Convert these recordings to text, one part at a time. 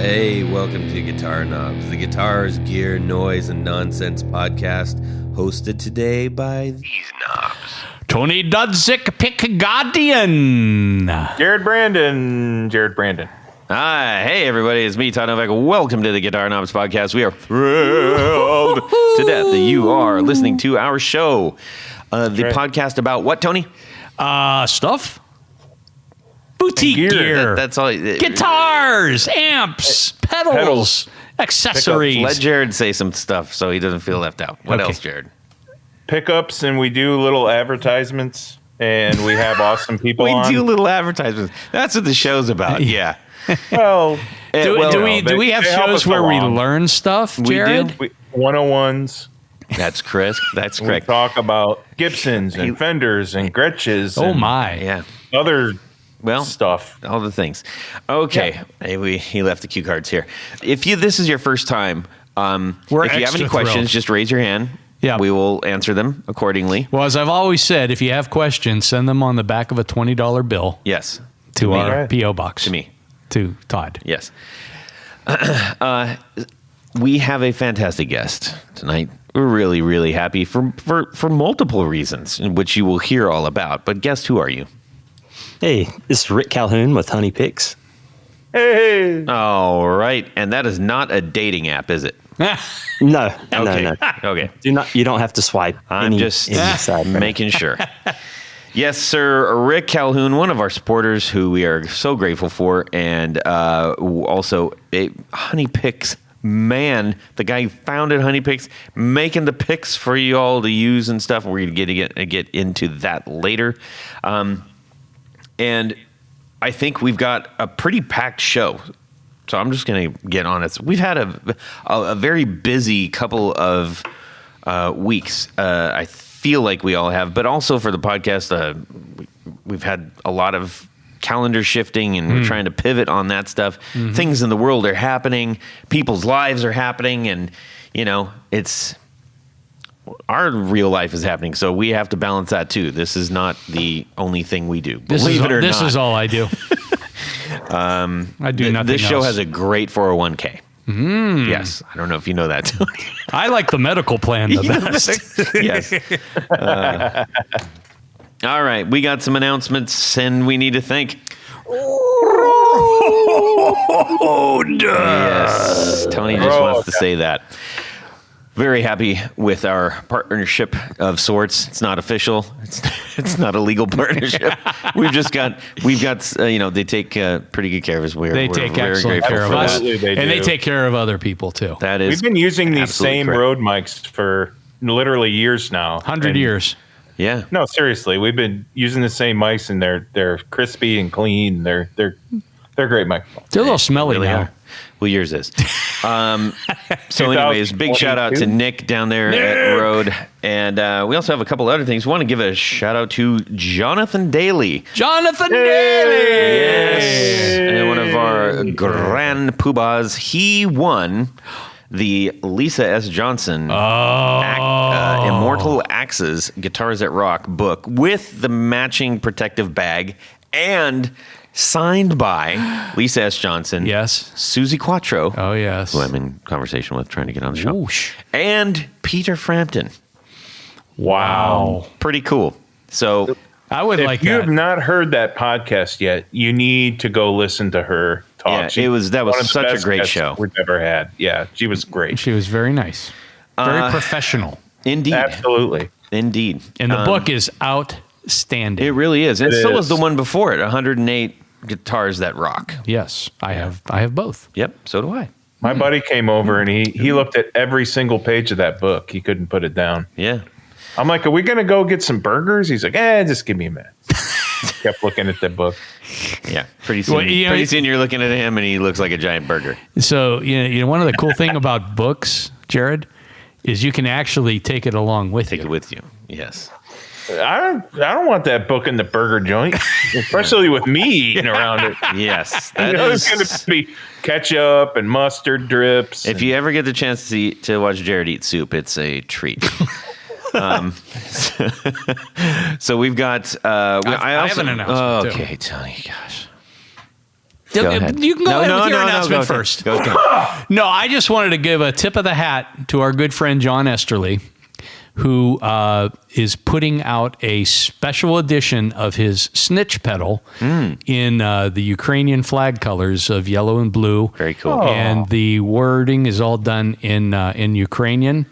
Hey, welcome to Guitar Knobs, the guitars, gear, noise, and nonsense podcast, hosted today by these knobs. Tony Dudzik, Pick Guardian. Jared Brandon. Hi, hey everybody, it's me, Todd Novak. Welcome to the Guitar Knobs podcast. We are thrilled to death that you are listening to our show. The podcast about what, Tony? Stuff. Boutique gear. That's all. Guitars, amps, pedals, accessories. Let Jared say some stuff so he doesn't feel left out. What else, Jared? Pickups, and we do little advertisements, and we have awesome people on. We do little advertisements. That's what the show's about. Yeah. Well, do we have shows where we learn stuff, Jared? We do. 101s. That's Chris. That's correct. We talk about Gibsons and Fenders and Gretches. Oh, my. Yeah. Other stuff. All the things. Okay. Yeah. Hey, he left the cue cards here. If this is your first time, if you have any questions, just raise your hand. Yeah. We will answer them accordingly. Well, as I've always said, if you have questions, send them on the back of a $20 bill. Yes. To our P.O. box. To me. To Todd. Yes. We have a fantastic guest tonight. We're really, really happy for multiple reasons, which you will hear all about. But guess who are you? Hey, this is Rick Calhoun with Honey Picks. Hey. All right. And that is not a dating app, is it? No. Okay. You don't have to swipe. I'm just making sure. Yes, sir. Rick Calhoun, one of our supporters who we are so grateful for, and also a Honey Picks man, the guy who founded Honey Picks, making the picks for you all to use and stuff. We're going to get into that later. And I think we've got a pretty packed show. So I'm just going to get on it. We've had a very busy couple of weeks. I feel like we all have, but also for the podcast, we've had a lot of calendar shifting, and we're trying to pivot on that stuff. Mm-hmm. Things in the world are happening. People's lives are happening, and it's our real life is happening. So we have to balance that too. This is not the only thing we do. Believe it or not. This is all I do. I do nothing This show else. has a great 401k. Yes. I don't know if you know that, Tony. I like the medical plan the best. Yes. All right. We got some announcements, and we need to thank. Yes. Tony just wants to say that. Very happy with our partnership of sorts. It's not official. It's not a legal partnership. We've got they take pretty good care of us. They take excellent care of us, and they take care of other people too. That is, we've been using these same correct. Rode mics for literally years now. 100 years. Yeah. No, seriously, we've been using the same mics, and they're crispy and clean. They're great microphones. They're a little smelly really now. Are. Well, yours is. So anyways, big shout out to Nick down there at Rode. And we also have a couple other things. We want to give a shout out to Jonathan Daly. Jonathan Daly! Yes. And one of our grand poobahs. He won the Lisa S. Johnson Immortal Axes Guitars That Rock book with the matching protective bag and signed by Lisa S. Johnson. Yes. Susie Quattro. Oh, yes. Who I'm in conversation with, trying to get on the show. Whoosh. And Peter Frampton. Wow. Pretty cool. So I would like If you that. have not heard that podcast yet, you need to go listen to her talk. Yeah, that was such a great show we've ever had. Yeah, she was great. She was very nice. Very professional. Indeed. Absolutely. Indeed. And the book is outstanding. It really is. And It so is. is the one before it, 108 Guitars That Rock. Yes, I have both. Yep, so do I. My buddy came over and he looked at every single page of that book. He couldn't put it down. Yeah. I'm like, are we going to go get some burgers? He's like, just give me a minute. Kept looking at the book. Yeah. Pretty soon you're looking at him and he looks like a giant burger. So, one of the cool thing about books, Jared, is you can actually take it along with Take you. it with you. Yes. I don't want that book in the burger joint, especially with me eating around it. Yes. There's going to be ketchup and mustard drips. If you ever get the chance to watch Jared eat soup, it's a treat. So we've got. I have an announcement, too. Okay, Tony. Gosh. Go ahead. You can go ahead with your announcement go first. Go. No, I just wanted to give a tip of the hat to our good friend John Esterly, who is putting out a special edition of his snitch pedal in the Ukrainian flag colors of yellow and blue. Very cool. And the wording is all done in Ukrainian.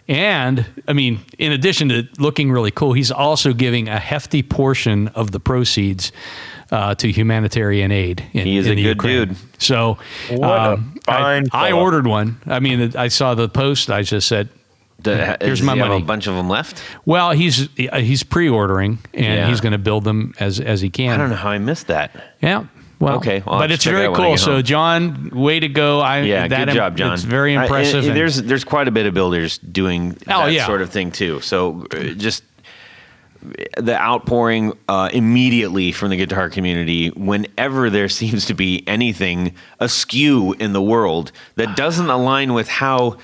And, I mean, in addition to looking really cool, he's also giving a hefty portion of the proceeds to humanitarian aid in He is a good Ukraine. dude. What So a fine I fellow. ordered one. I mean, I saw the post. I just said, Does here's my he have money. a bunch of them left? well, he's pre-ordering, and Yeah. he's going to build them as he can. I don't know how I missed that. Yeah. Well, Okay, I'll have but to it's check it very out when I cool. get So, home. John, way to go! Yeah, good job, John. It's very impressive. and- There's quite a bit of builders doing that yeah. sort of thing too. So just the outpouring immediately from the guitar community whenever there seems to be anything askew in the world that doesn't align with how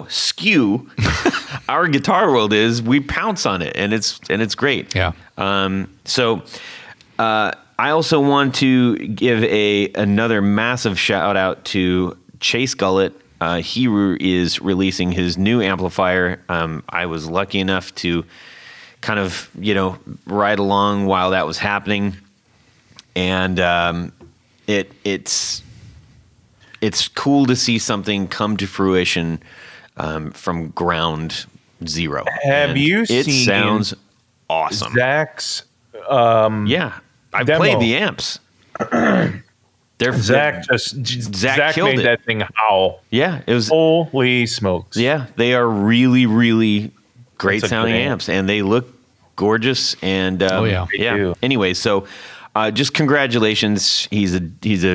skew our guitar world is, we pounce on it, and it's great. Yeah. So I also want to give another massive shout out to Chase Gullett. He is releasing his new amplifier. I was lucky enough to kind of, ride along while that was happening. And it's cool to see something come to fruition from ground zero. Have And you it seen sounds awesome. Zach's Yeah. I've demo. played the amps. Zach killed made it. that thing howl. Yeah, it was. Holy smokes! Yeah, they are really, really great That's a sounding good amp. amps, and they look gorgeous. And yeah. They yeah. do. Anyway, so just congratulations. He's a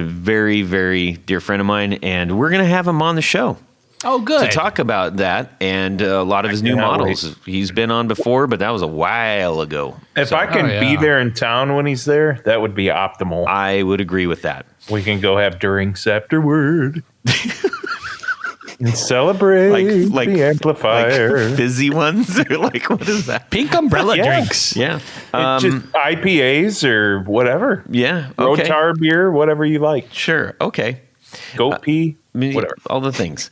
very, very dear friend of mine, and we're gonna have him on the show Oh, good. to talk about that and a lot of his new cannot models. He's been on before, but that was a while ago. If I can Oh, be yeah. there in town when he's there, that would be optimal. I would agree with that. We can go have drinks afterward and celebrate Like the amplifier. Like fizzy ones, or like what is that? Pink umbrella Yeah. drinks. Yeah, It's just IPAs or whatever. yeah. Okay, Rotar beer, whatever you like. sure. Okay. Goat pee, I mean, whatever. all the things.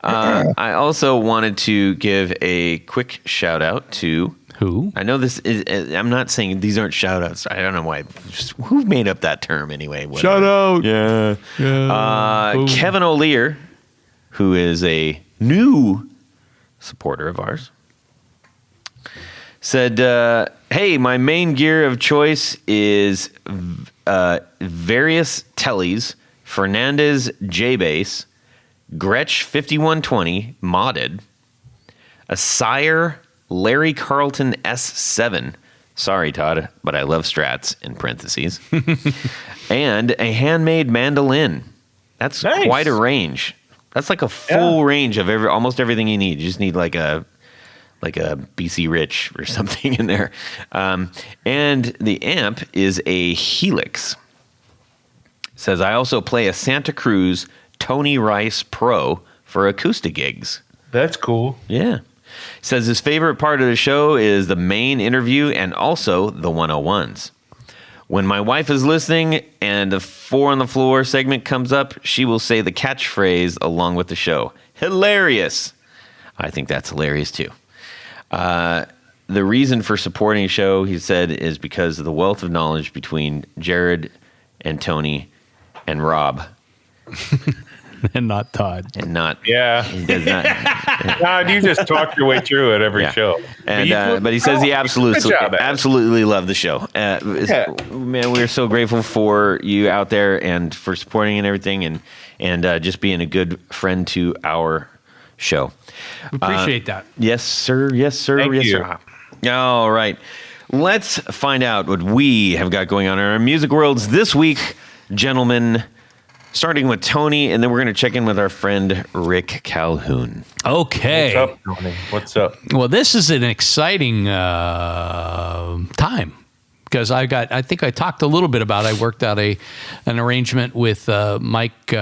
I also wanted to give a quick shout out to. Who? I know this is. I'm not saying these aren't shout outs. I don't know why. Just, who made up that term anyway? Whatever. Shout out. Yeah. Boom. Kevin O'Lear, who is a new supporter of ours, said, "Hey, my main gear of choice is various Tellys, Fernandez J bass, Gretsch 5120 modded, a Sire Larry Carlton S7. Sorry, Todd, but I love Strats in parentheses, and a handmade mandolin. That's Nice. quite a range. That's like a full range of almost everything you need. You just need like a BC Rich or something in there. And the amp is a Helix. Says, I also play a Santa Cruz Tony Rice Pro for acoustic gigs. That's cool. Yeah. Says his favorite part of the show is the main interview and also the 101s. When my wife is listening and the 4 on the Floor segment comes up, she will say the catchphrase along with the show. Hilarious. I think that's hilarious too. The reason for supporting the show, he said, is because of the wealth of knowledge between Jared and Tony and Rob. And not Todd. And not, Yeah. he does not. God, you just talk your way through it every Yeah. show. And but he says he Good absolutely job, Ed. absolutely loved the show. Man, we're so grateful for you out there and for supporting and everything, and just being a good friend to our show. Appreciate that. Yes, sir. Yes, sir. Thank yes, you. sir. All right. Let's find out what we have got going on in our music worlds this week, gentlemen. Starting with Tony, and then we're going to check in with our friend Rick Calhoun. Okay. What's up, Tony? What's up? Well, this is an exciting time because I think I talked a little bit about. I worked out an arrangement with Mike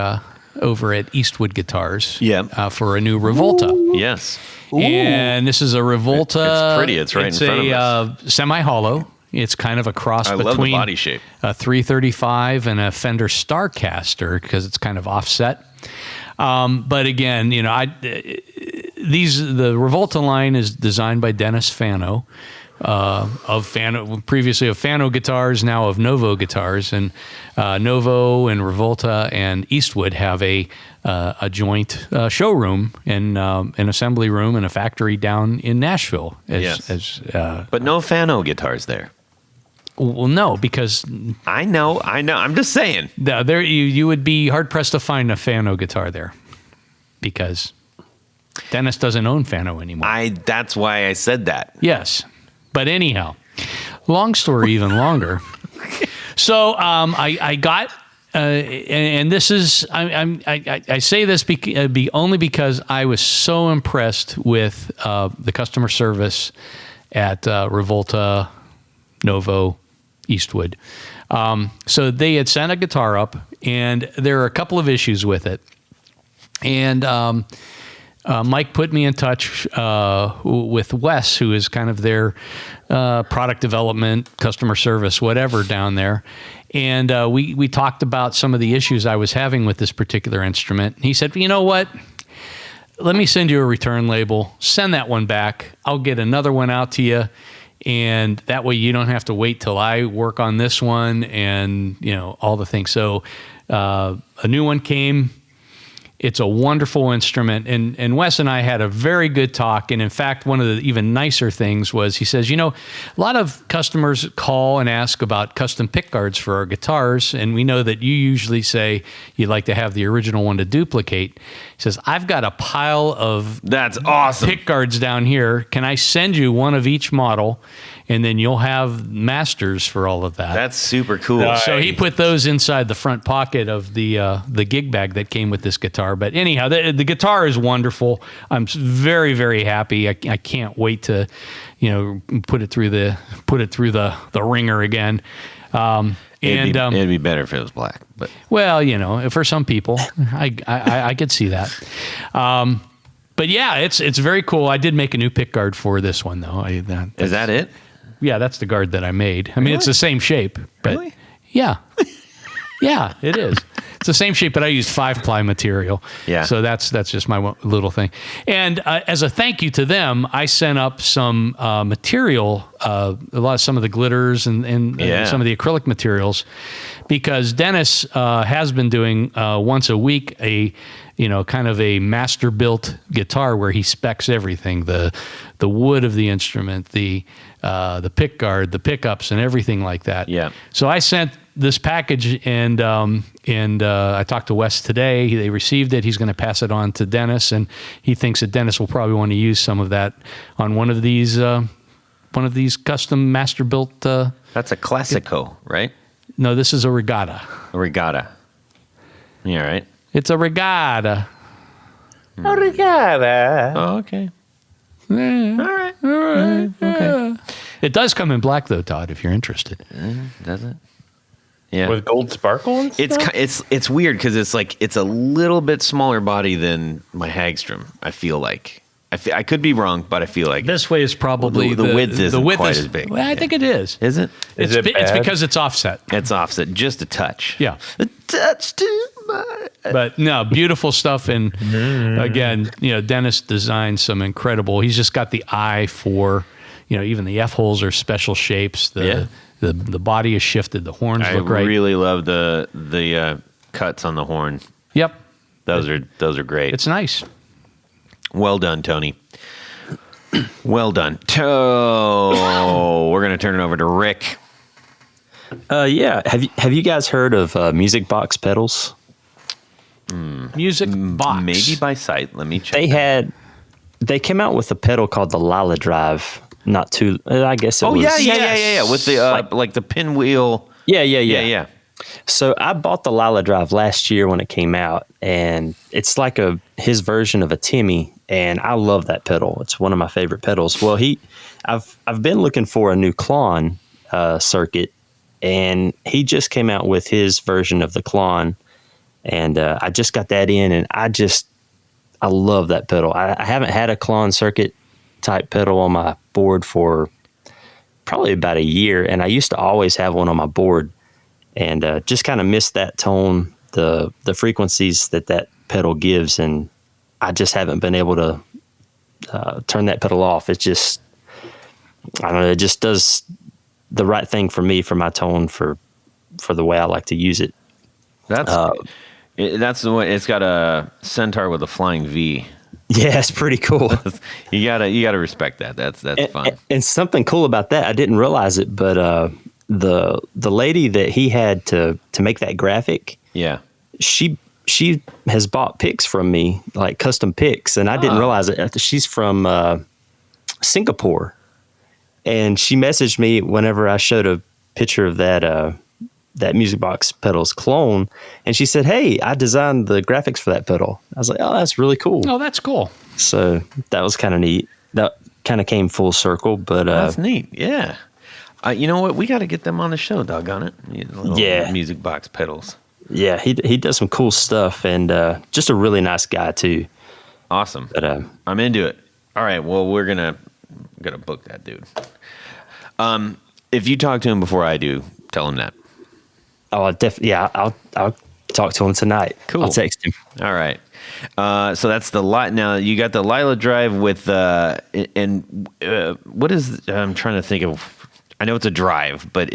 over at Eastwood Guitars. Yeah. For a new Revolta. Yes. And this is a Revolta. It's pretty. It's right in front of us. Semi-hollow. It's kind of a cross I between love the body shape. a 335 and a Fender Starcaster because it's kind of offset. But again, the Revolta line is designed by Dennis Fano, previously of Fano Guitars, now of Novo Guitars, and Novo and Revolta and Eastwood have a joint showroom and an assembly room and a factory down in Nashville. But no Fano guitars there. Well, no, because I know. I'm just saying. there you would be hard pressed to find a Fano guitar there, because Dennis doesn't own Fano anymore. That's why I said that. Yes. But anyhow, long story even longer. So I got, and this is, I say this only because I was so impressed with the customer service at Revolta, Novo, Eastwood. So they had sent a guitar up, and there are a couple of issues with it. And Mike put me in touch with Wes, who is kind of their product development, customer service, whatever down there. And we talked about some of the issues I was having with this particular instrument. He said, you know what? Let me send you a return label. Send that one back. I'll get another one out to you. And that way you don't have to wait till I work on this one and, all the things. So a new one came. It's a wonderful instrument. And Wes and I had a very good talk. And in fact, one of the even nicer things was he says, a lot of customers call and ask about custom pick guards for our guitars. And we know that you usually say you'd like to have the original one to duplicate. He says, I've got a pile of That's awesome. pick guards down here. Can I send you one of each model? And then you'll have masters for all of that. That's super cool. Nice. So he put those inside the front pocket of the gig bag that came with this guitar. But anyhow, the guitar is wonderful. I'm very, very happy. I can't wait to, put it through the ringer again. It'd be better if it was black, but for some people, I could see that. But yeah, it's very cool. I did make a new pick guard for this one though. Is that it? Yeah, that's the guard that I made. I mean, it's the same shape. But Really? Yeah. Yeah, it is. It's the same shape, but I used 5-ply material. Yeah. So that's just my little thing. And as a thank you to them, I sent up some material, some of the glitters and some of the acrylic materials, because Dennis has been doing once a week kind of a master built guitar where he specs everything, the wood of the instrument, the pick guard, the pickups, and everything like that. Yeah. So I sent this package, and I talked to Wes today. They received it. He's going to pass it on to Dennis, and he thinks that Dennis will probably want to use some of that on one of these custom master built. That's a Classico, right? No, this is a Regatta. A Regatta. Yeah, right. It's a Regatta. Oh, okay. Yeah. All right. Okay. It does come in black though, Todd, if you're interested. Does it? Yeah. With gold sparkle and stuff? It's weird because it's a little bit smaller body than my Hagstrom. I feel like I could be wrong, but I feel like This way is probably the width isn't quite as big. Well, I think it is. Is it? Is it It's bad? because it's offset. It's offset just a touch. Yeah. A touch too much. But no, beautiful stuff. And again, Dennis designed some incredible. He's just got the eye for, even the F holes are special shapes. The body is shifted. The horns I look great. really love the cuts on the horn. Yep, Those are great. it's nice. Well done, Tony. Well done. We're gonna turn it over to Rick. Yeah. Have you guys heard of Music Box pedals? Music box. Maybe by sight. Let me check. They came out with a pedal called the Lila Drive. Not too. I guess it was. Yeah. With the like the pinwheel. Yeah. So I bought the Lila Drive last year when it came out, and it's like his version of a Timmy, and I love that pedal. It's one of my favorite pedals. Well, I've been looking for a new Klon circuit, and he just came out with his version of the Klon, and I just got that in, and I love that pedal. I haven't had a Klon circuit type pedal on my board for probably about a year, and I used to always have one on my board, and just kind of missed that tone, the frequencies that pedal gives, and I just haven't been able to turn that pedal off. It's just, I don't know, it just does the right thing for me, for my tone, for the way I like to use it. That's the one. It's got a Centaur with a flying V. Yeah, it's pretty cool. You gotta respect that. That's fun. And something cool about that, I didn't realize it, but the lady that he had to make that graphic, Yeah. she has bought picks from me, like custom picks, and I didn't realize it. She's from Singapore, and she messaged me whenever I showed a picture of that Music Box pedals clone, and she said, "Hey, I designed the graphics for that pedal." I was like, "Oh, that's really cool." Oh, that's cool. So that was kind of neat. That kind of came full circle, but That's neat. Yeah. You know what? We got to get them on the show, doggone it. Yeah. Music Box pedals. yeah, he does some cool stuff, and just a really nice guy too. Awesome. But I'm into it. All right. Well, we're gonna book that dude. If you talk to him before I do, tell him that. I'll talk to him tonight. Cool. I'll text him. All right. So that's the now you got the Lila Drive with what is, I'm trying to think of, I know it's a drive, but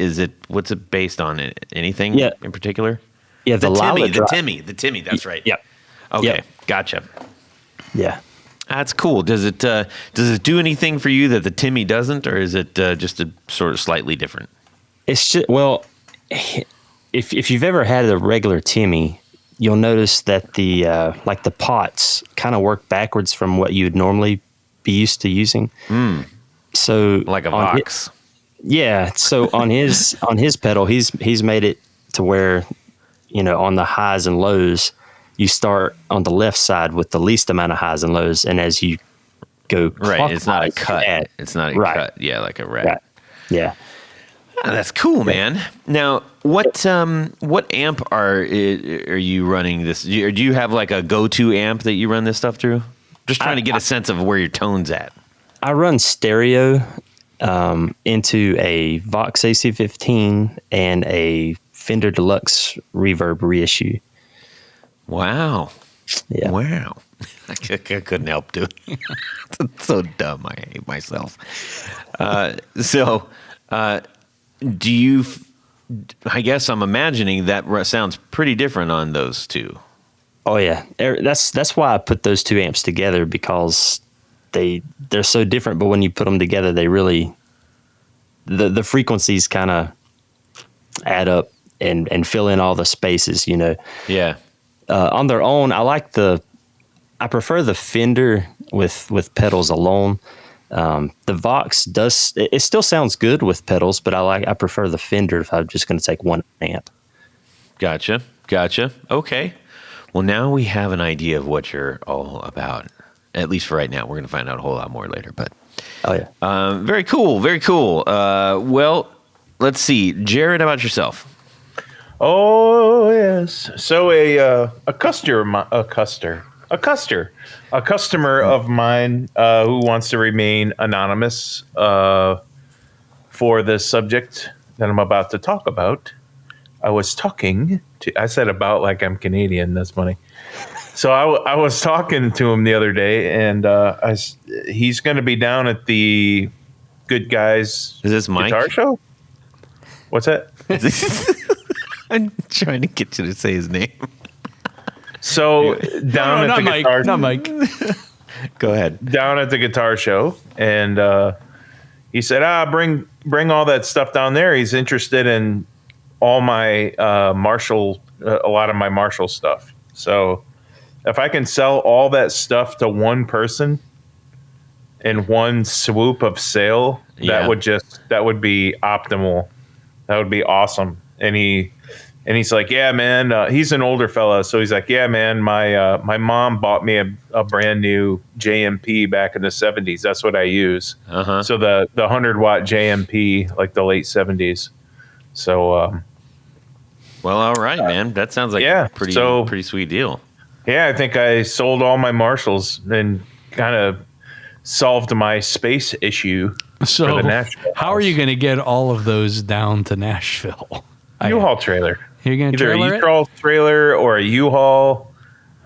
what's it based on? Anything in particular? Yeah, The Lila Timmy, that's right. Yep. Okay. Yep. Gotcha. Yeah. That's cool. Does it do anything for you that the Timmy doesn't, or is it just a sort of slightly different? It's just, well, if you've ever had a regular Timmy, you'll notice that the pots kind of work backwards from what you'd normally be used to using. So Like a Vox. yeah. So on his pedal, he's made it to where, on the highs and lows, you start on the left side with the least amount of highs and lows, and as you go Right. It's not a cut. add. It's not a Right. cut. Yeah, like a rat. Right. Yeah. Oh, that's cool, man. Now, what amp are you running this? Do you have like a go-to amp that you run this stuff through? Just trying to get a sense of where your tone's at. I run stereo into a Vox AC15 and a Fender Deluxe Reverb reissue. Wow. Yeah. Wow. I couldn't help doing it. It's so dumb. I hate myself. Do you, I guess I'm imagining that sounds pretty different on those two. Oh yeah, that's why I put those two amps together, because they're so different. But when you put them together, they really the frequencies kind of add up and fill in all the spaces. Yeah. On their own, I prefer the Fender with pedals alone. The Vox it still sounds good with pedals, but I prefer the Fender if I'm just going to take one amp. Gotcha. Okay. Well, now we have an idea of what you're all about. At least for right now. We're going to find out a whole lot more later. But Oh yeah. very cool. Well, let's see, Jared. How about yourself? Oh yes. So a customer of mine who wants to remain anonymous for this subject that I'm about to talk about. I said about like I'm Canadian. That's funny. So I was talking to him the other day, and he's going to be down at the Good Guys Is this Mike? guitar show. What's that? I'm trying to get you to say his name. So down at the guitar, Not Mike. Go ahead. down at the guitar show, and he said, bring all that stuff down there. He's interested in all my Marshall, a lot of my Marshall stuff. So if I can sell all that stuff to one person in one swoop of sale, Yeah. that would be optimal. That would be awesome. And he's like, yeah, man. He's an older fella, so he's like, yeah, man. My mom bought me a brand new JMP back in the 70s. That's what I use. Uh-huh. So the 100-watt JMP, like the late 70s. So Well, all right, man. That sounds like yeah, a pretty sweet deal. yeah, I think I sold all my Marshalls and kind of solved my space issue for So the Nashville how are house. you going to get all of those down to Nashville? U-Haul trailer. You're going to Either a trailer it? U-Haul trailer or a U-Haul.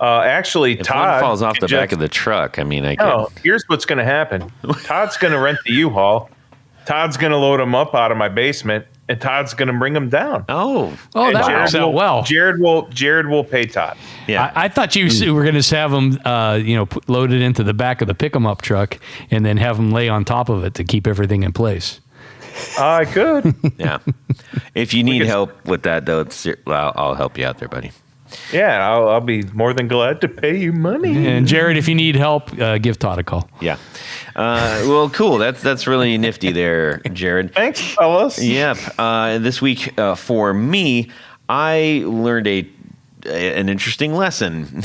Actually, If Todd one falls off the just- back of the truck, I mean, I No, could. here's what's going to happen. Todd's going to rent the U-Haul. Todd's going to load them up out of my basement, and Todd's going to bring them down. Oh, Oh, And that works out well. Jared will pay Todd. yeah. I thought you were going to have them, loaded into the back of the pick 'em up truck and then have them lay on top of it to keep everything in place. I could. Yeah. If you need could- help with that, though, I'll help you out there, buddy. Yeah, I'll be more than glad to pay you money. And Jared, if you need help, give Todd a call. Yeah. Well, cool. That's really nifty there, Jared. Thanks, fellas. Yep. This week for me, I learned an interesting lesson.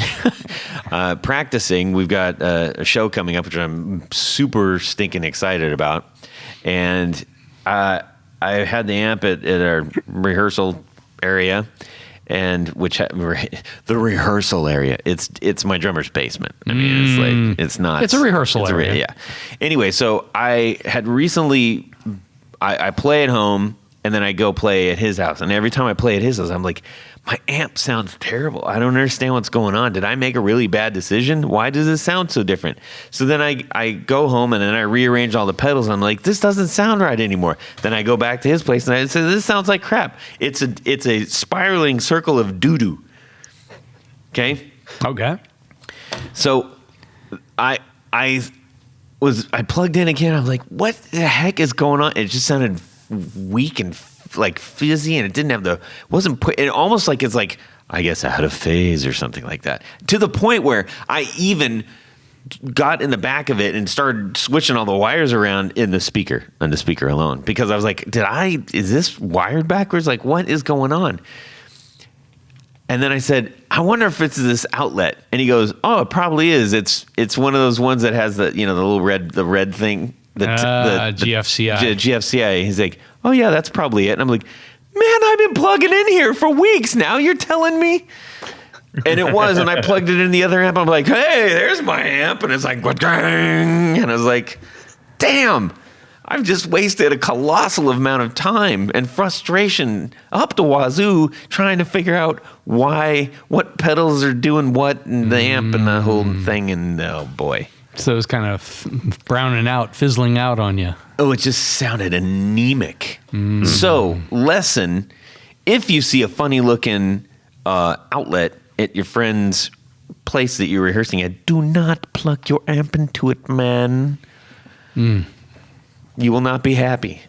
Practicing, we've got a show coming up, which I'm super stinking excited about, and I had the amp at our rehearsal area. And the rehearsal area, it's my drummer's basement. I mean, it's not. It's a rehearsal area. Yeah. Anyway, so I had recently, I play at home and then I go play at his house. And every time I play at his house, I'm like, my amp sounds terrible. I don't understand what's going on. Did I make a really bad decision? Why does it sound so different? So then I go home and then I rearrange all the pedals. And I'm like, this doesn't sound right anymore. Then I go back to his place and I say, this sounds like crap. It's a spiraling circle of doo-doo. Okay? Okay. So I plugged in again. I'm like, what the heck is going on? It just sounded weak and like fizzy, and it didn't have it almost like it's like, I guess, out of phase or something like that. To the point where I even got in the back of it and started switching all the wires around on the speaker alone, because I was like, is this wired backwards? Like, what is going on? And then I said, I wonder if it's this outlet. And he goes, oh, it probably is. It's one of those ones that has the little red thing. GFCI. GFCI. He's like, oh yeah, that's probably it. And I'm like, man, I've been plugging in here for weeks now. You're telling me? And it was, and I plugged it in the other amp. I'm like, hey, there's my amp. And it's like, and I was like, damn, I've just wasted a colossal amount of time and frustration up the wazoo trying to figure out what pedals are doing what, and the amp and the whole thing. And oh boy. So it was kind of browning out, fizzling out on you. Oh, it just sounded anemic. So, lesson, if you see a funny looking outlet at your friend's place that you're rehearsing at, do not plug your amp into it, man. You will not be happy.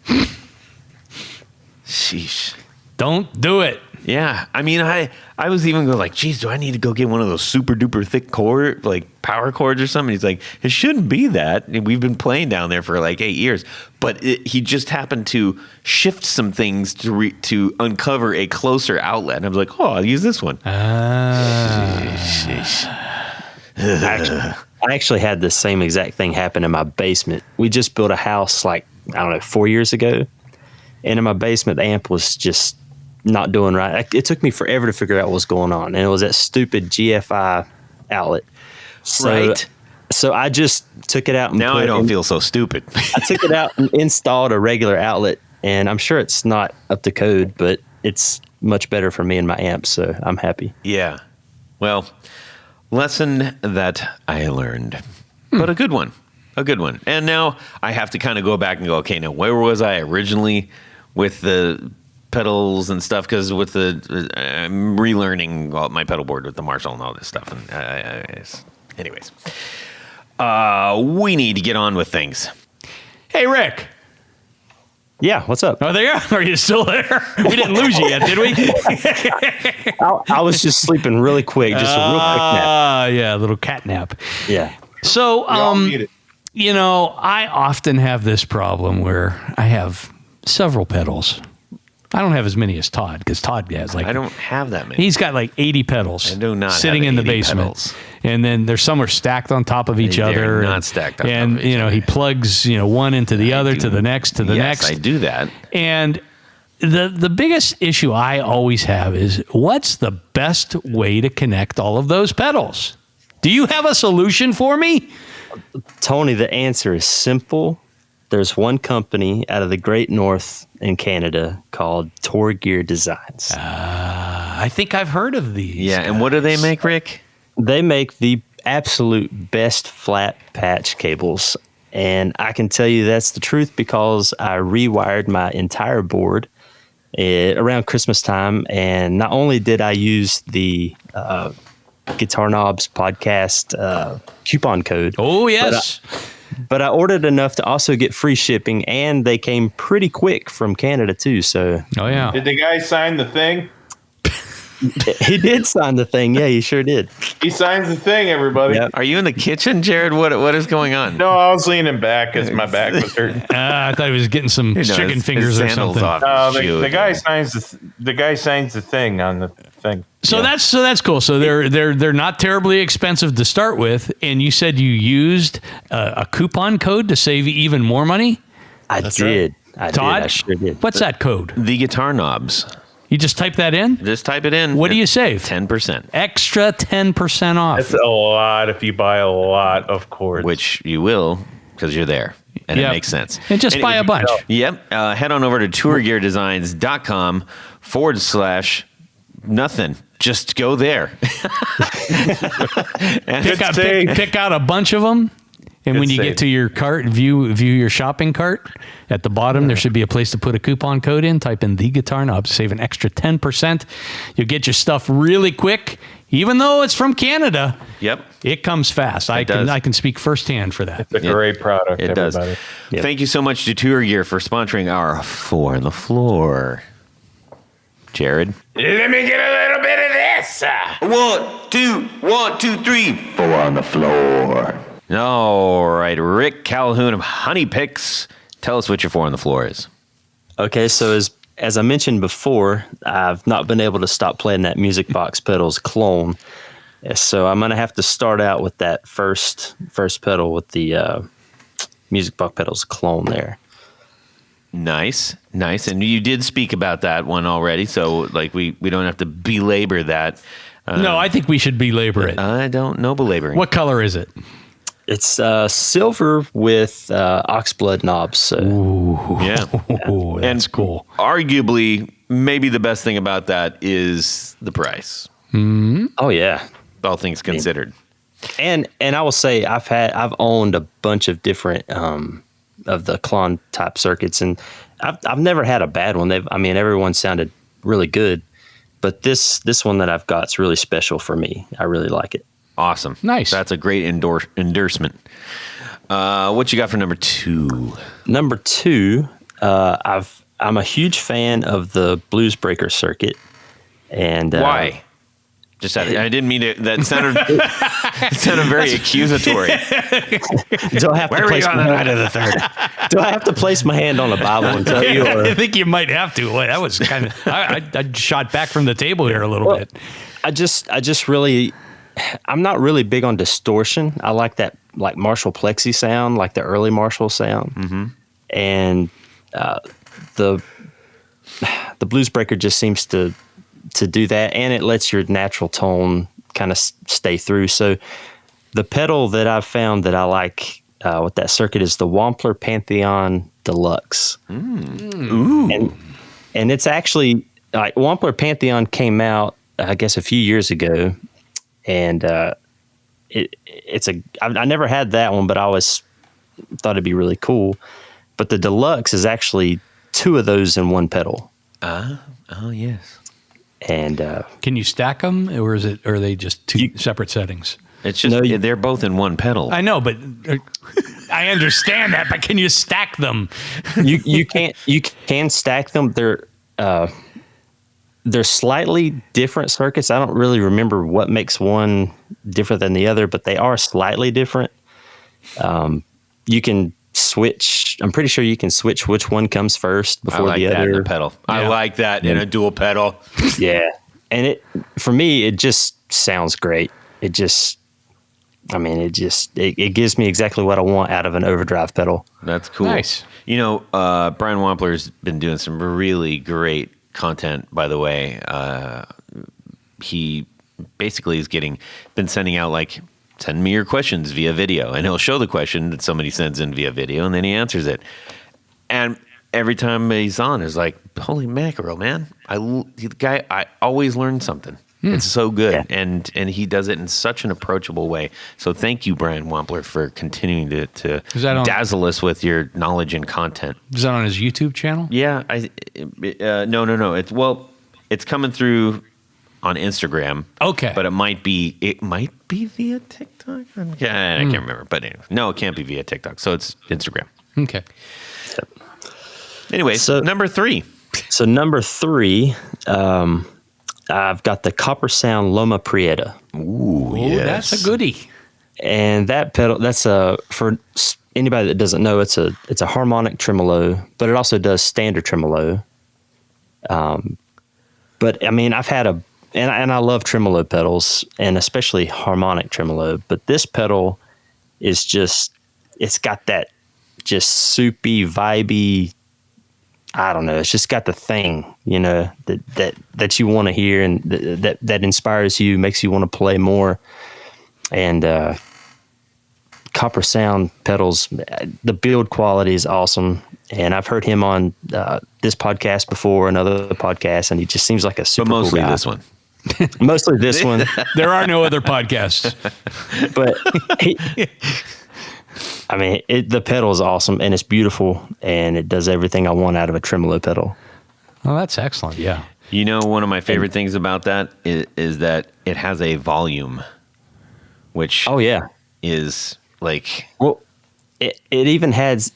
Sheesh. Don't do it. Yeah. I mean, I was even going like, geez, do I need to go get one of those super duper thick power cords or something? He's like, it shouldn't be that. And we've been playing down there for like 8 years. But he just happened to shift some things to uncover a closer outlet. And I was like, oh, I'll use this one. Sheesh. I actually had the same exact thing happen in my basement. We just built a house 4 years ago. And in my basement, the amp was just not doing right. It took me forever to figure out what was going on. And it was that stupid GFI outlet. Right. So I just took it out. And Now I don't feel so stupid. I took it out and installed a regular outlet. And I'm sure it's not up to code, but it's much better for me and my amp. So I'm happy. Yeah. Well, lesson that I learned, but a good one. A good one. And now I have to kind of go back and go, okay, now where was I originally with the pedals and stuff? Because with I'm relearning my pedal board with the Marshall and all this stuff. And anyways, we need to get on with things. Hey, Rick. Yeah, what's up? Oh, there you are. Are you still there? We didn't lose you yet, did we? I was just sleeping really quick, just a real quick nap. Yeah, a little cat nap. Yeah. So, all muted. I often have this problem where I have several pedals. I don't have as many as Todd, because Todd has I don't have that many. he's got like 80 pedals. I do not sitting have in the 80 basement. pedals. And then there's some are stacked on top of each They're other. not stacked on top and of each other. he plugs one into the other, to the next, to the yes, next. I do that. And the biggest issue I always have is, what's the best way to connect all of those pedals? Do you have a solution for me? Tony, the answer is simple. There's one company out of the Great North in Canada called Tour Gear Designs. I think I've heard of these. Yeah, and what do they make, Rick? They make the absolute best flat patch cables. And I can tell you that's the truth because I rewired my entire board around Christmas time. And not only did I use the Guitar Knobs podcast coupon code. Oh, yes. But I ordered enough to also get free shipping, and they came pretty quick from Canada too. So, Oh, yeah. Did the guy sign the thing? he did sign the thing. Yeah, he sure did. He signs the thing, everybody. Yep. Are you in the kitchen, Jared? What is going on? No, I was leaning back because my back was hurting. I thought he was getting some You know, chicken his fingers or sandals something. off No, his shoe the guy again. signs the guy signs the thing on the thing. So that's cool. So they're not terribly expensive to start with, and you said you used a coupon code to save even more money. I did. I Todd, sure did. what's that code? The guitar knobs. You just type that in. Just type it in. What do you save? 10%, Extra 10% off. That's a lot if you buy a lot of cords. which you will because you're there. And Yep. it makes sense. And just buy a bunch. Yep. Head on over to tourgeardesigns.com/nothing. Just go there. Pick out a bunch of them. And when you save. get to your cart, view your shopping cart. At the bottom, there should be a place to put a coupon code in. Type in the Guitar Knobs, save an extra 10%. You'll get your stuff really quick, even though it's from Canada. Yep. It comes fast. I does. can speak firsthand for that. It's a great product. It does. everybody. Yep. Thank you so much to Tour Gear for sponsoring our Four on the Floor. Jared. Let me get a little bit of this. 1, 2, 3. Four on the floor. All right, Rick Calhoun of Honey Picks. Tell us what your Four on the Floor is. Okay, so as I mentioned before, I've not been able to stop playing that Music Box Pedals clone. So I'm going to have to start out with that first pedal with the Music Box Pedals clone there. Nice. And you did speak about that one already, so like we don't have to belabor that. No, I think we should belabor it. I don't know belaboring. What color is it? It's silver with oxblood knobs. So Yeah. Oh, that's cool. Arguably, maybe the best thing about that is the price, oh yeah, all things considered. and I will say I've owned a bunch of different of the clone type circuits, and I've never had a bad one. Everyone sounded really good, but this one that I've got is really special for me. I really like it. Awesome. Nice. That's a great endorsement. What you got for number 2? Number 2, I'm a huge fan of the Blues Breaker circuit, and Why? Just I didn't mean it. That sounded it sounded very accusatory. do I have Where to were place you on my the hand, night of the 3rd? do I have to place my hand on a Bible and tell you? Or? I think you might have to. Well, that was kind of. I shot back from the table here a little bit. I just really, I'm not really big on distortion. I like that like Marshall Plexi sound, like the early Marshall sound, and the Blues Breaker just seems to do that, and it lets your natural tone kind of stay through. So the pedal that I've found that I like with that circuit is the Wampler Pantheon Deluxe. Ooh. And it's actually like Wampler Pantheon came out, I guess, a few years ago, and I never had that one, but I always thought it'd be really cool. But the Deluxe is actually 2 of those in one pedal. Oh yes. And Can you stack them, or are they just two separate settings? It's just No, they're both in one pedal. I know, but I understand that. But can you stack them? you can stack them. They're slightly different circuits. I don't really remember what makes one different than the other, but they are slightly different. You can switch. I'm pretty sure you can switch which one comes first I before like the that in other. a pedal. I Yeah. like that in a dual pedal. Yeah, and for me, it just sounds great. It gives me exactly what I want out of an overdrive pedal. That's cool. Nice. You know, Brian Wampler's been doing some really great content, by the way. He basically been sending out like send me your questions via video. And he'll show the question that somebody sends in via video, and then he answers it. And every time he's on, it's like, holy mackerel, man. The guy, I always learn something. It's so good. Yeah. And he does it in such an approachable way. So thank you, Brian Wampler, for continuing to dazzle us with your knowledge and content. Is that on his YouTube channel? Yeah. No. It's coming through on Instagram. Okay. But it might be via TikTok. I can't remember. But anyway, no, it can't be via TikTok. So it's Instagram. Okay. Anyway, so number 3. So number 3, I've got the Copper Sound Loma Prieta. Ooh, yes. That's a goodie. And that pedal, that's for anybody that doesn't know, it's a harmonic tremolo, but it also does standard tremolo. But I mean, I've had and I love tremolo pedals, and especially harmonic tremolo, but this pedal is it's got that just soupy, vibey, I don't know. It's just got the thing, that you want to hear, and that inspires you, makes you want to play more. And Copper Sound pedals, the build quality is awesome. And I've heard him on this podcast before, another podcast, and he just seems like a super cool guy. This one. Mostly this one. There are no other podcasts. But the pedal is awesome, and it's beautiful, and it does everything I want out of a tremolo pedal. Well, that's excellent. Yeah. One of my favorite things about that is that it has a volume, which is like, well, it even has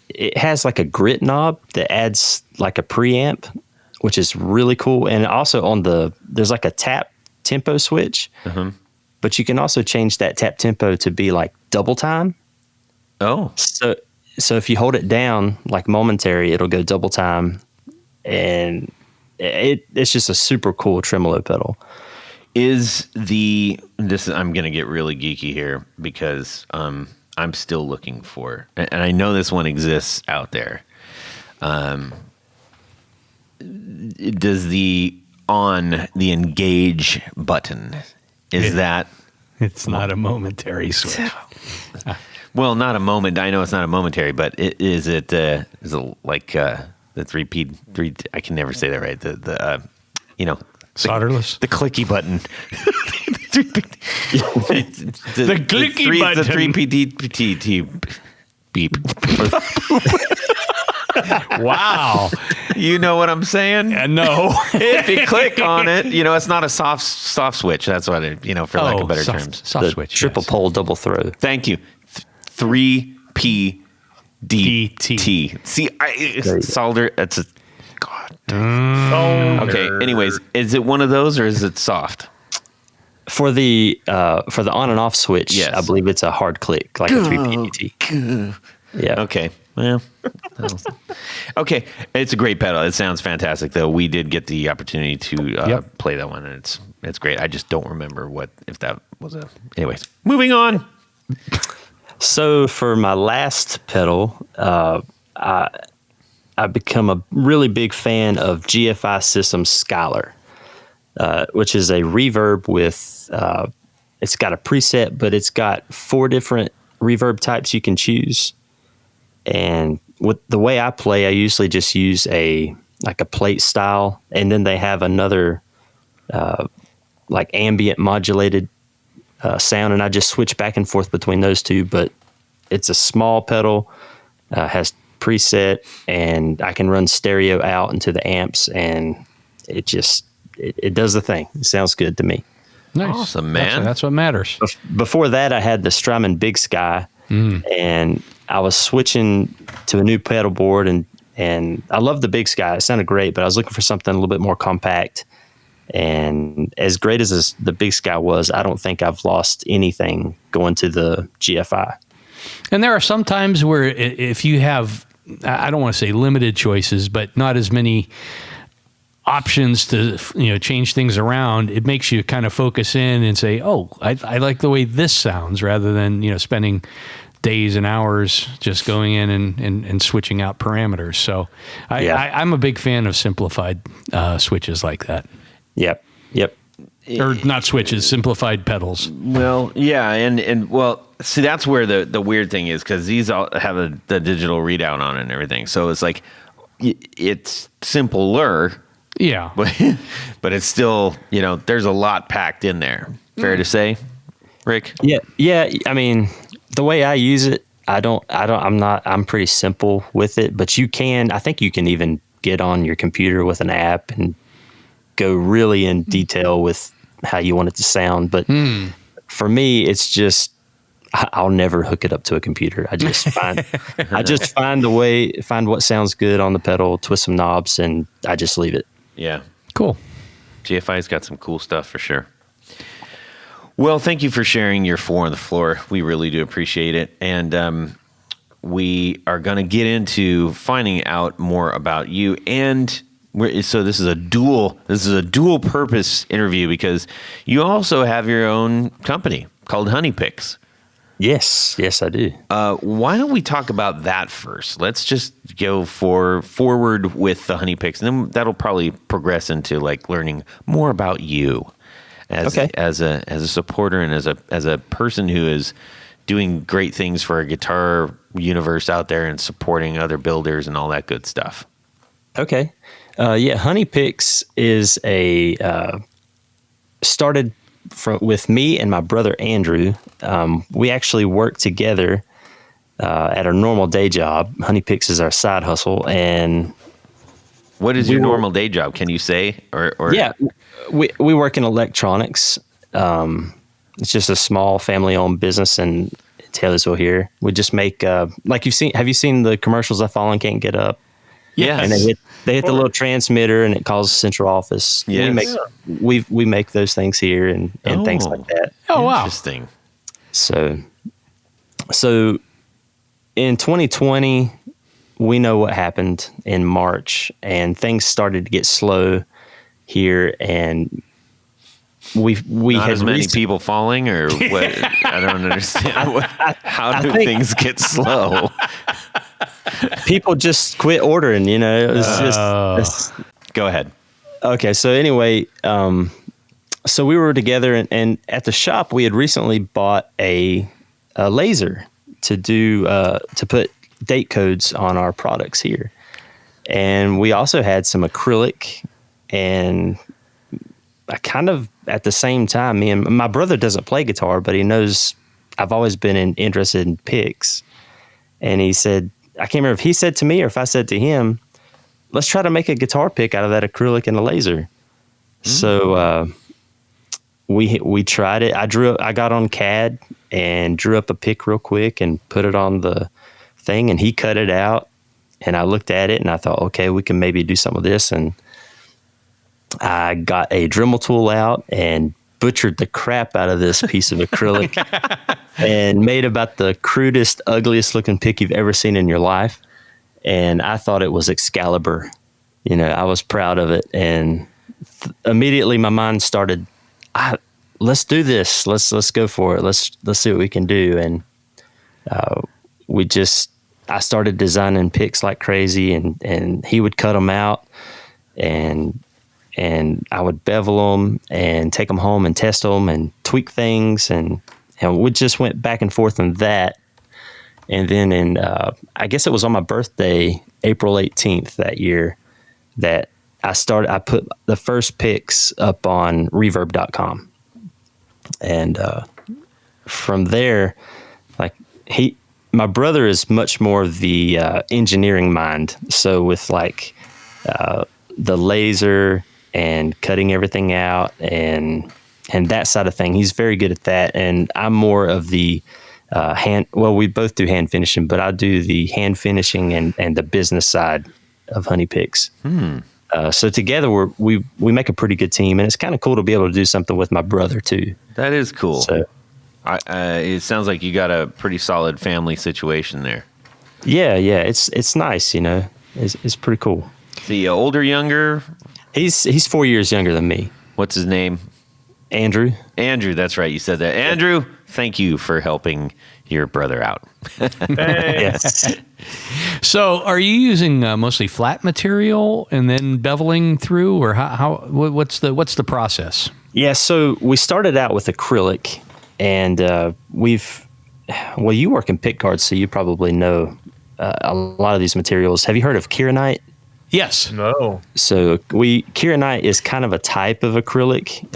like a grit knob that adds like a preamp, which is really cool. And also there's like a tap tempo switch, but you can also change that tap tempo to be like double time. Oh, so if you hold it down like momentary, it'll go double time, and it's just a super cool tremolo pedal. I'm going to get really geeky here because I'm still looking for, and I know this one exists out there. Does the engage button, it's not a momentary switch. Well, not a moment. I know it's not a momentary, but is it like the 3P3? I can never say that right. The solderless, the clicky button. the clicky button. The 3PT beep. Wow. You know what I'm saying? No. If you click on it, it's not a soft switch. That's what for lack of better terms. Soft switch. Triple pole, double throw. Thank you. 3PDT. See, solder. That's a god. Okay. Anyways, is it one of those or is it soft? For the on and off switch, yes. I believe it's a hard click, like a 3PDT. Yeah. Okay. Well. Okay. It's a great pedal. It sounds fantastic, though. We did get the opportunity to play that one, and it's great. I just don't remember if that was a. Anyways, moving on. So for my last pedal, I've become a really big fan of GFI Systems Skylar, which is a reverb with, it's got a preset, but it's got 4 different reverb types you can choose. And with the way I play, I usually just use a plate style, and then they have another like ambient modulated sound, and I just switch back and forth between those two. But it's a small pedal, has preset, and I can run stereo out into the amps, and it just it does the thing. It sounds good to me. Nice. Awesome, man. That's what matters. Before that, I had the Strymon Big Sky, and I was switching to a new pedal board, and I love the Big Sky. It sounded great, but I was looking for something a little bit more compact. And as great as the Big Sky was, I don't think I've lost anything going to the GFI. And there are some times where if you have, I don't want to say limited choices, but not as many options to change things around, it makes you kind of focus in and say, oh, I like the way this sounds, rather than spending days and hours just going in and switching out parameters. So I'm a big fan of simplified switches like that. Yep. or not switches, simplified pedals. Well, yeah, and well, see, that's where the weird thing is, because these all have the digital readout on it and everything. So it's like it's simpler, Yeah. but it's still, there's a lot packed in there. Fair to say, Rick? Yeah. I mean, the way I use it, I'm pretty simple with it, but I think you can even get on your computer with an app and go really in detail with how you want it to sound. But for me, it's just, I'll never hook it up to a computer. I just find what sounds good on the pedal, twist some knobs, and I just leave it. Yeah. Cool. GFI's got some cool stuff for sure. Well, thank you for sharing your 4 on the floor. We really do appreciate it. And we are going to get into finding out more about you. And so this is a dual purpose interview, because you also have your own company called Honey Picks. Yes, I do. Why don't we talk about that first? Let's just go forward with the Honey Picks, and then that'll probably progress into like learning more about you as a supporter and as a person who is doing great things for a guitar universe out there and supporting other builders and all that good stuff. Okay. Honey Picks is started with me and my brother Andrew. We actually work together at our normal day job. Honey Picks is our side hustle. And what is your normal day job? Can you say? Or yeah, we work in electronics. It's just a small family-owned business in Taylorsville here. We just make have you seen the commercials that Fallen Can't Get Up? Yeah, and they hit the little transmitter and it calls the central office. Yes. We make those things here and things like that. Oh, wow. Interesting. So in 2020, we know what happened in March, and things started to get slow here, and we Not had as many people falling, or what? I don't understand. How do things get slow? People just quit ordering, It was Go ahead. Okay, so anyway, so we were together, and at the shop we had recently bought a laser to put date codes on our products here, and we also had some acrylic, and I kind of at the same time, me and my brother doesn't play guitar, but he knows I've always been interested in picks, and he said, I can't remember if he said to me or if I said to him, let's try to make a guitar pick out of that acrylic and a laser. So we tried it. I got on CAD and drew up a pick real quick and put it on the thing, and he cut it out, and I looked at it and I thought, okay, we can maybe do some of this. And I got a Dremel tool out and butchered the crap out of this piece of acrylic and made about the crudest, ugliest looking pick you've ever seen in your life. And I thought it was Excalibur. I was proud of it. And immediately my mind started, let's do this. Let's go for it. Let's see what we can do. And I started designing picks like crazy, and he would cut them out, and I would bevel them and take them home and test them and tweak things. And we just went back and forth on that. And then I guess it was on my birthday, April 18th that year, that I put the first picks up on reverb.com. And from there, my brother is much more of the engineering mind. So with the laser and cutting everything out and that side of thing, he's very good at that. And I'm more of the we both do hand finishing, but I do the hand finishing and the business side of Honey Picks. So together we make a pretty good team, and it's kind of cool to be able to do something with my brother too. That is cool. So, it sounds like you got a pretty solid family situation there. Yeah, it's nice, it's pretty cool. Is he older, younger? He's 4 years younger than me. What's his name? Andrew. Andrew, that's right. You said that. Andrew, thank you for helping your brother out. Yes. So, are you using mostly flat material and then beveling through, or what's the process? Yeah, so we started out with acrylic, and you work in pick guards, so you probably know a lot of these materials. Have you heard of kieranite? Yes. No. So kieranite is kind of a type of acrylic.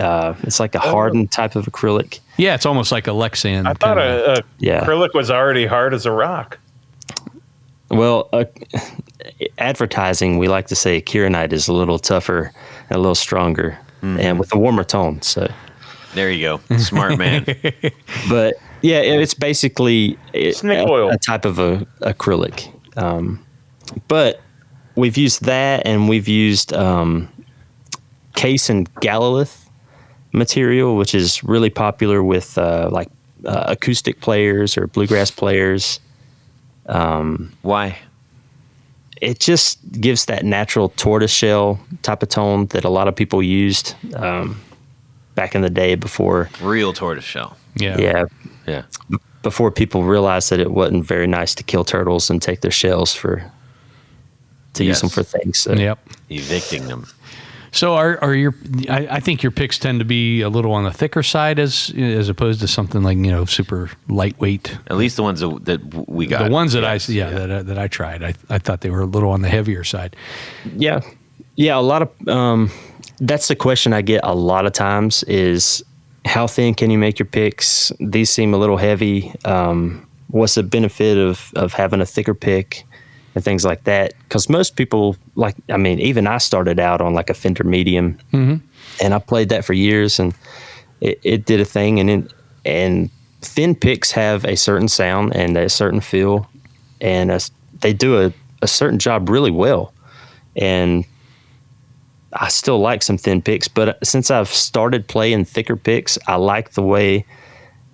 It's like a hardened type of acrylic. Yeah, it's almost like a Lexan. I thought Yeah. acrylic was already hard as a rock. Well, advertising, we like to say kieranite is a little tougher and a little stronger, and with a warmer tone. So There you go. Smart man. but yeah, it's basically Snake oil. a type of acrylic. But we've used that, and we've used case and galilith material, which is really popular with acoustic players or bluegrass players. Why? It just gives that natural tortoiseshell type of tone that a lot of people used back in the day before. Real tortoiseshell. Yeah. Yeah. Before people realized that it wasn't very nice to kill turtles and take their shells to use them for things. So. Yep. Evicting them. So are your? I think your picks tend to be a little on the thicker side as opposed to something like super lightweight. At least the ones that we got. The ones that that I tried, I thought they were a little on the heavier side. Yeah, a lot of that's the question I get a lot of times is how thin can you make your picks? These seem a little heavy. What's the benefit of having a thicker pick? And things like that, because most people even I started out on like a Fender medium, and I played that for years, and it did a thing. And thin picks have a certain sound and a certain feel, and they do a certain job really well. And I still like some thin picks, but since I've started playing thicker picks, I like the way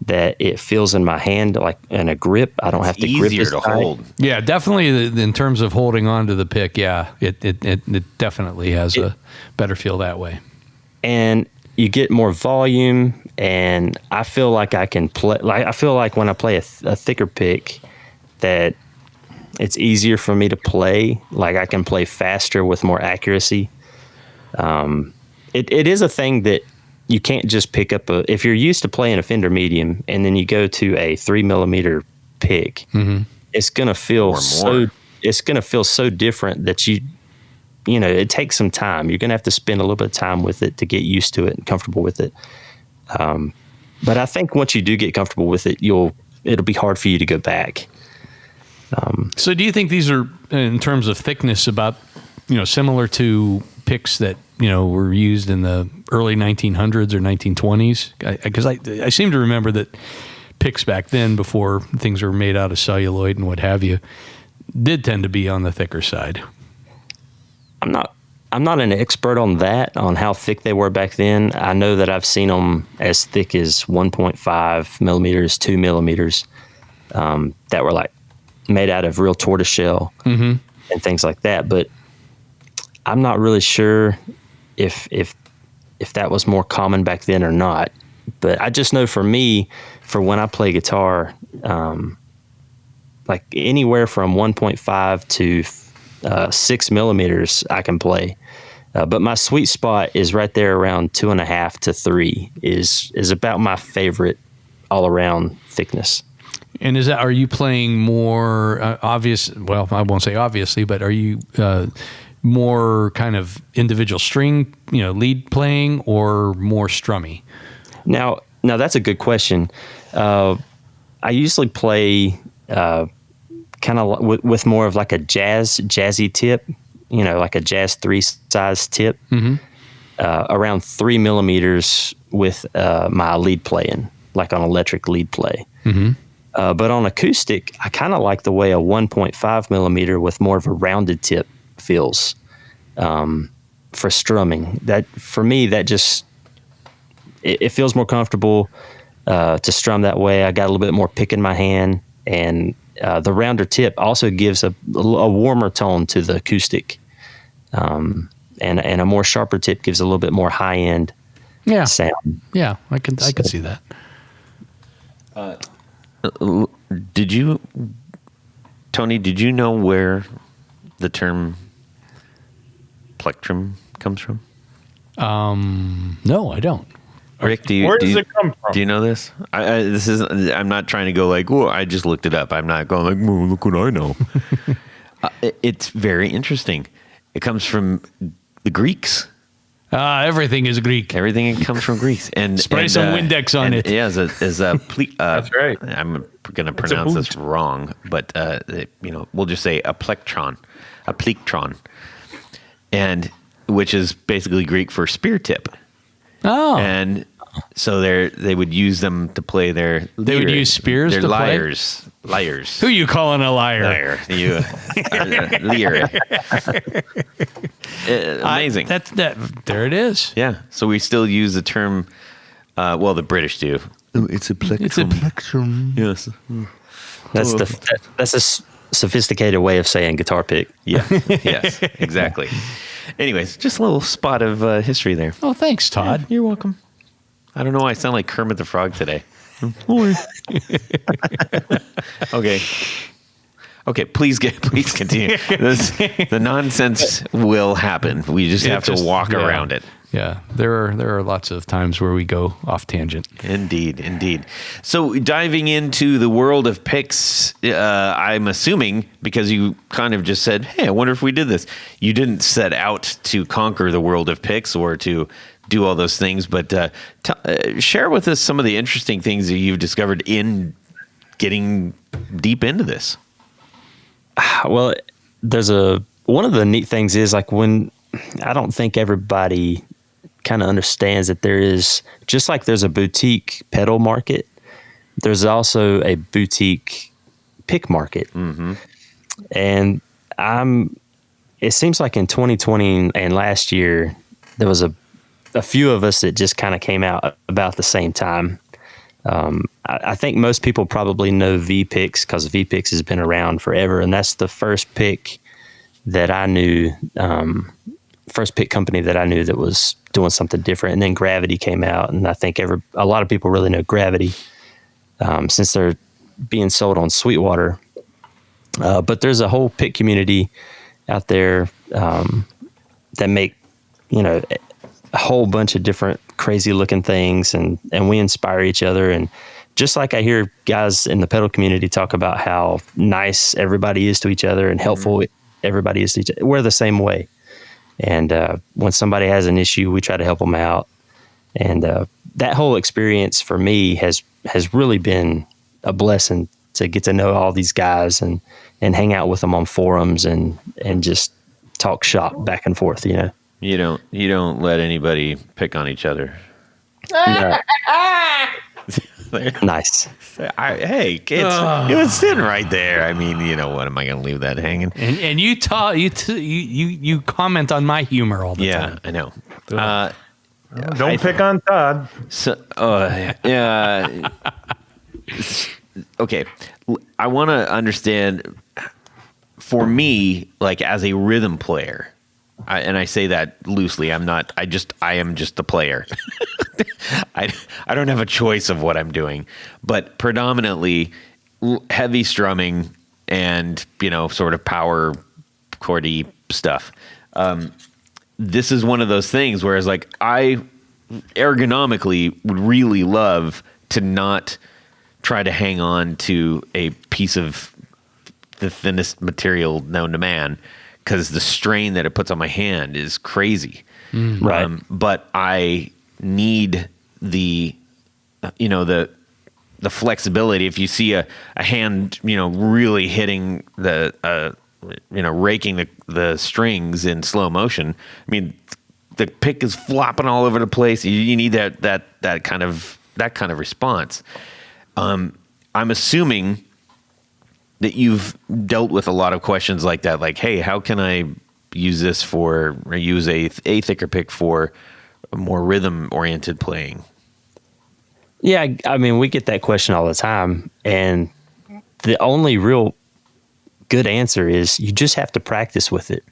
that it feels in my hand, like in a grip. I don't have to grip easier as to tight. hold. Yeah, definitely in terms of holding on to the pick. Yeah, it definitely has a better feel that way. And you get more volume, and I feel like I can play. Like I feel like when I play a thicker pick, that it's easier for me to play. Like I can play faster with more accuracy. It is a thing that you can't just pick up if you're used to playing a Fender medium and then you go to a 3mm pick, it's gonna feel so different that it takes some time. You're gonna have to spend a little bit of time with it to get used to it and comfortable with it. But I think once you do get comfortable with it, it'll be hard for you to go back. So do you think these are, in terms of thickness, about similar to picks that were used in the early 1900s or 1920s? Because I seem to remember that picks back then, before things were made out of celluloid and what have you, did tend to be on the thicker side. I'm not an expert on that, on how thick they were back then. I know that I've seen them as thick as 1.5 millimeters, 2 millimeters, that were like made out of real tortoiseshell and things like that. But I'm not really sure if that was more common back then or not. But I just know for me, for when I play guitar, like anywhere from 1.5 to 6 millimeters, I can play. But my sweet spot is right there around 2.5 to 3 is about my favorite all around thickness. And are you playing more obvious? Well, I won't say obviously, but are you more kind of individual string, lead playing, or more strummy? Now that's a good question. I usually play kind of with more of like a jazzy tip, like a jazz 3 size tip, around 3 millimeters with my lead playing, like on electric lead play. But on acoustic, I kind of like the way a 1.5 millimeter with more of a rounded tip feels for strumming. That for me, that just it feels more comfortable to strum that way. I got a little bit more pick in my hand, and the rounder tip also gives a warmer tone to the acoustic, and a more sharper tip gives a little bit more high end sound. Yeah, I could see that. Tony, did you know where the term plectrum comes from? No, I don't. Rick, Where does it come from? Do you know this? This is. I'm not trying to go like, oh, I just looked it up. I'm not going like, oh, look what I know. It's very interesting. It comes from the Greeks. Everything is Greek. Everything comes from Greece. And Spray some Windex on it. Yeah, That's right. I'm going to pronounce this wrong, but we'll just say a plectron, and which is basically Greek for spear tip. Oh, And so they would use them to play their. They would use spears They're to play? liars. who you calling a liar? Liar. You. Lear. Amazing. There it is. Yeah. So we still use the term. The British do. It's a plectrum. It's a plectrum. Yes. That's a sophisticated way of saying guitar pick. Yeah. Yes. Exactly. Anyways, just a little spot of history there. Oh, thanks, Todd. You're welcome. I don't know why I sound like Kermit the Frog today. Okay. Okay, please continue. The nonsense will happen. We just have to walk around it. Yeah, there are lots of times where we go off tangent. Indeed. So diving into the world of picks, I'm assuming because you kind of just said, "Hey, I wonder if we did this." You didn't set out to conquer the world of picks or to do all those things, but share with us some of the interesting things that you've discovered in getting deep into this. Well, one of the neat things is like when I don't think everybody kind of understands that there is, just like there's a boutique pedal market, there's also a boutique pick market. Mm-hmm. And it seems like in 2020 and last year, there was a few of us that just kind of came out about the same time. I think most people probably know V-Picks because V-Picks has been around forever, and that's the first pick that I knew, first pick company that I knew that was doing something different. And then Gravity came out, and I think a lot of people really know Gravity since they're being sold on Sweetwater. But there's a whole pick community out there that make, a whole bunch of different crazy looking things, and we inspire each other. And just like I hear guys in the pedal community talk about how nice everybody is to each other and helpful everybody is to each other, we're the same way. And when somebody has an issue, we try to help them out. And that whole experience for me has really been a blessing to get to know all these guys and hang out with them on forums and just talk shop back and forth, You don't let anybody pick on each other. No. Nice. Hey, kids, it was sitting right there. I mean, what am I going to leave that hanging? And you comment on my humor all the time. Yeah, I know. Don't pick on Todd. So, yeah. Okay, I want to understand. For me, like as a rhythm player. And I say that loosely. I am just the player. I don't have a choice of what I'm doing, but predominantly heavy strumming and, sort of power chordy stuff. This is one of those things where it's like, I ergonomically would really love to not try to hang on to a piece of the thinnest material known to man, because the strain that it puts on my hand is crazy. Right. But I need the flexibility. If you see a hand, really hitting the, raking the strings in slow motion, I mean, the pick is flopping all over the place. You need that kind of response. I'm assuming that you've dealt with a lot of questions like that, like, hey, how can I use this or use a thicker pick for a more rhythm-oriented playing? Yeah, I mean, we get that question all the time, and the only real good answer is you just have to practice with it.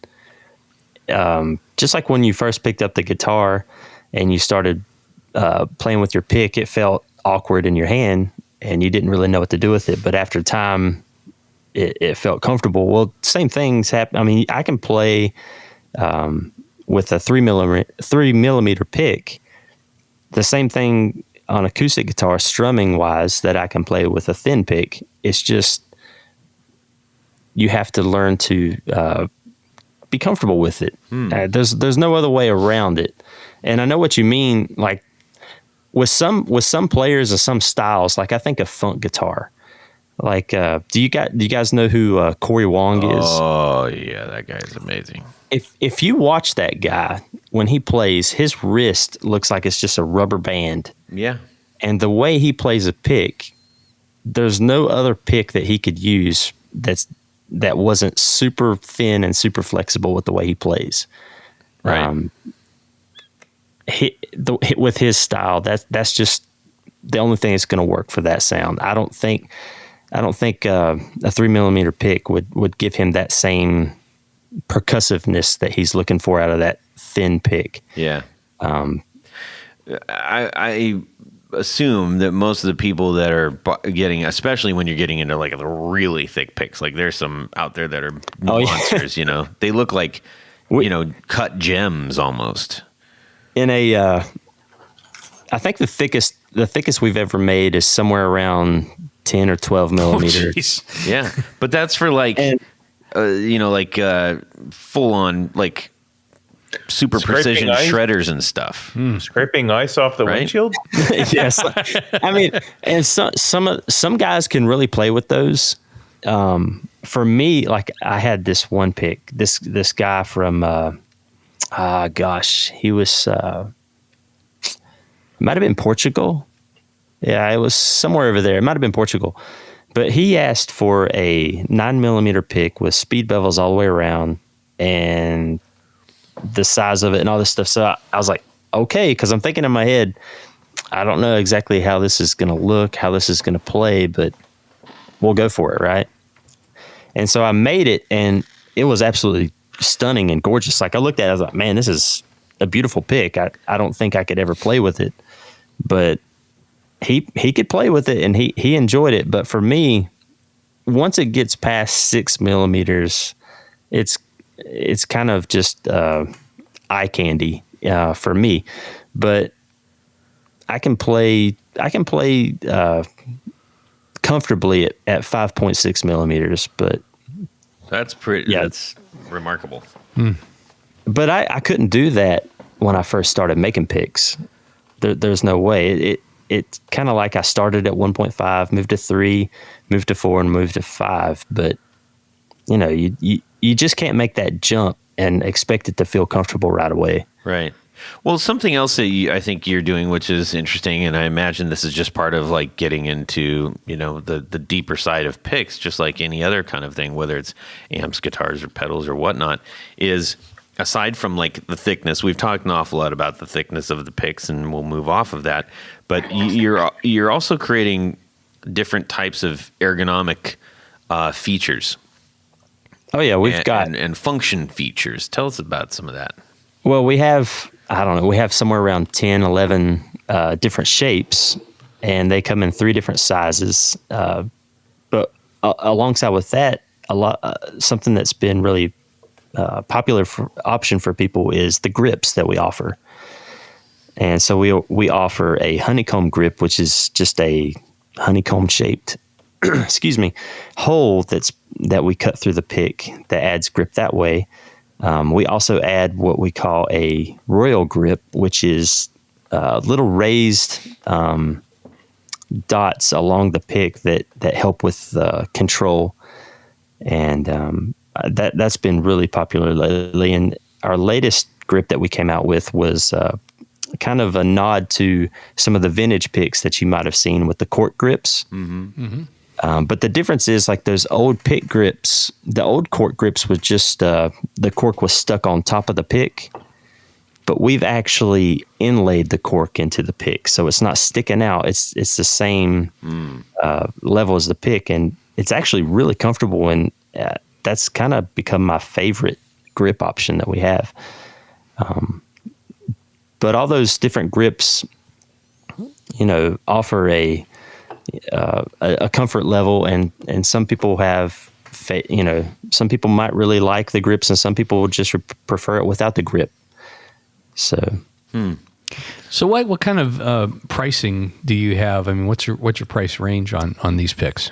Just like when you first picked up the guitar and you started playing with your pick, it felt awkward in your hand, and you didn't really know what to do with it, but after time, it felt comfortable. Well, same things happen. I mean, I can play with a 3 millimeter pick the same thing on acoustic guitar, strumming wise, that I can play with a thin pick. It's just you have to learn to be comfortable with it. There's no other way around it. And I know what you mean. Like with some players and some styles, like I think of funk guitar. Like, do you guys know who Corey Wong is? Oh yeah, that guy is amazing. If you watch that guy when he plays, his wrist looks like it's just a rubber band. Yeah. And the way he plays a pick, there's no other pick that he could use that wasn't super thin and super flexible with the way he plays. Right. With his style, that's just the only thing that's going to work for that sound. I don't think a 3mm pick would give him that same percussiveness that he's looking for out of that thin pick. Yeah. I assume that most of the people that are getting, especially when you're getting into like the really thick picks, like there's some out there that are monsters, you know, they look like, cut gems almost. I think the thickest we've ever made is somewhere around 10 or 12 millimeters. Yeah. But that's for like, full on like super precision shredders and stuff. Scraping ice off the windshield. Yes. I mean, and some guys can really play with those. For me, like I had this one pick, this guy from, he was, might have been Portugal. Yeah, it was somewhere over there. It might have been Portugal. But he asked for a 9mm pick with speed bevels all the way around and the size of it and all this stuff. So I was like, okay, because I'm thinking in my head, I don't know exactly how this is going to look, how this is going to play, but we'll go for it, right? And so I made it, and it was absolutely stunning and gorgeous. Like I looked at it, I was like, man, this is a beautiful pick. I don't think I could ever play with it, but he could play with it and he enjoyed it. But for me, once it gets past 6mm, it's kind of just eye candy for me. But I can play comfortably at 5.6mm. But that's pretty. Yeah, that's remarkable. But I couldn't do that when I first started making picks. There's no way. It's kind of like I started at 1.5, moved to 3, moved to 4, and moved to 5. But you just can't make that jump and expect it to feel comfortable right away. Right. Well, something else that I think you're doing, which is interesting, and I imagine this is just part of like getting into the deeper side of picks, just like any other kind of thing, whether it's amps, guitars, or pedals or whatnot, is aside from like the thickness. We've talked an awful lot about the thickness of the picks, and we'll move off of that. But you're also creating different types of ergonomic features. Oh yeah, we've got and function features. Tell us about some of that. Well, we have somewhere around 10, 11 different shapes, and they come in 3 different sizes. But alongside with that, something that's been really popular option for people is the grips that we offer. And so we offer a honeycomb grip, which is just a honeycomb shaped hole that we cut through the pick that adds grip that way. We also add what we call a royal grip, which is little raised dots along the pick that help with control. And that's been really popular lately. And our latest grip that we came out with was kind of a nod to some of the vintage picks that you might have seen with the cork grips. Mm-hmm. Mm-hmm. But the difference is like those old pick grips, the old cork grips was just the cork was stuck on top of the pick. But we've actually inlaid the cork into the pick, so it's not sticking out. It's the same level as the pick, and it's actually really comfortable. And that's kind of become my favorite grip option that we have. But all those different grips, offer a comfort level, and some people have, some people might really like the grips, and some people would just prefer it without the grip. So, So what kind of pricing do you have? I mean, what's your price range on these picks?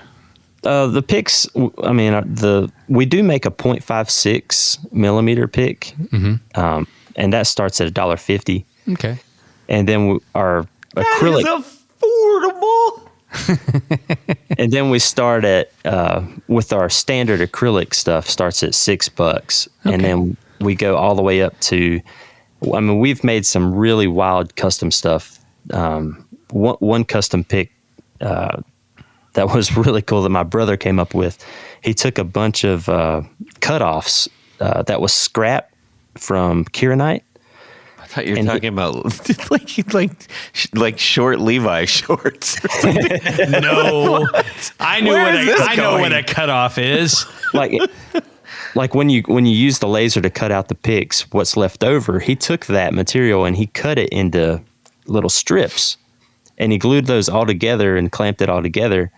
The picks, I mean, we do make a 0.56 millimeter pick, and that starts at $1.50. Okay. And then our acrylic, That is affordable. and then we start at with our standard acrylic stuff starts at $6, and then we go all the way up to. I mean, we've made some really wild custom stuff. One custom pick that was really cool that my brother came up with. He took a bunch of cutoffs that was scrap from Kieranite. I thought you were talking about like short Levi shorts. No, I knew Where is this I know going? what a cutoff is. Like when you use the laser to cut out the picks, what's left over, he took that material and he cut it into little strips, and he glued those all together and clamped it all together,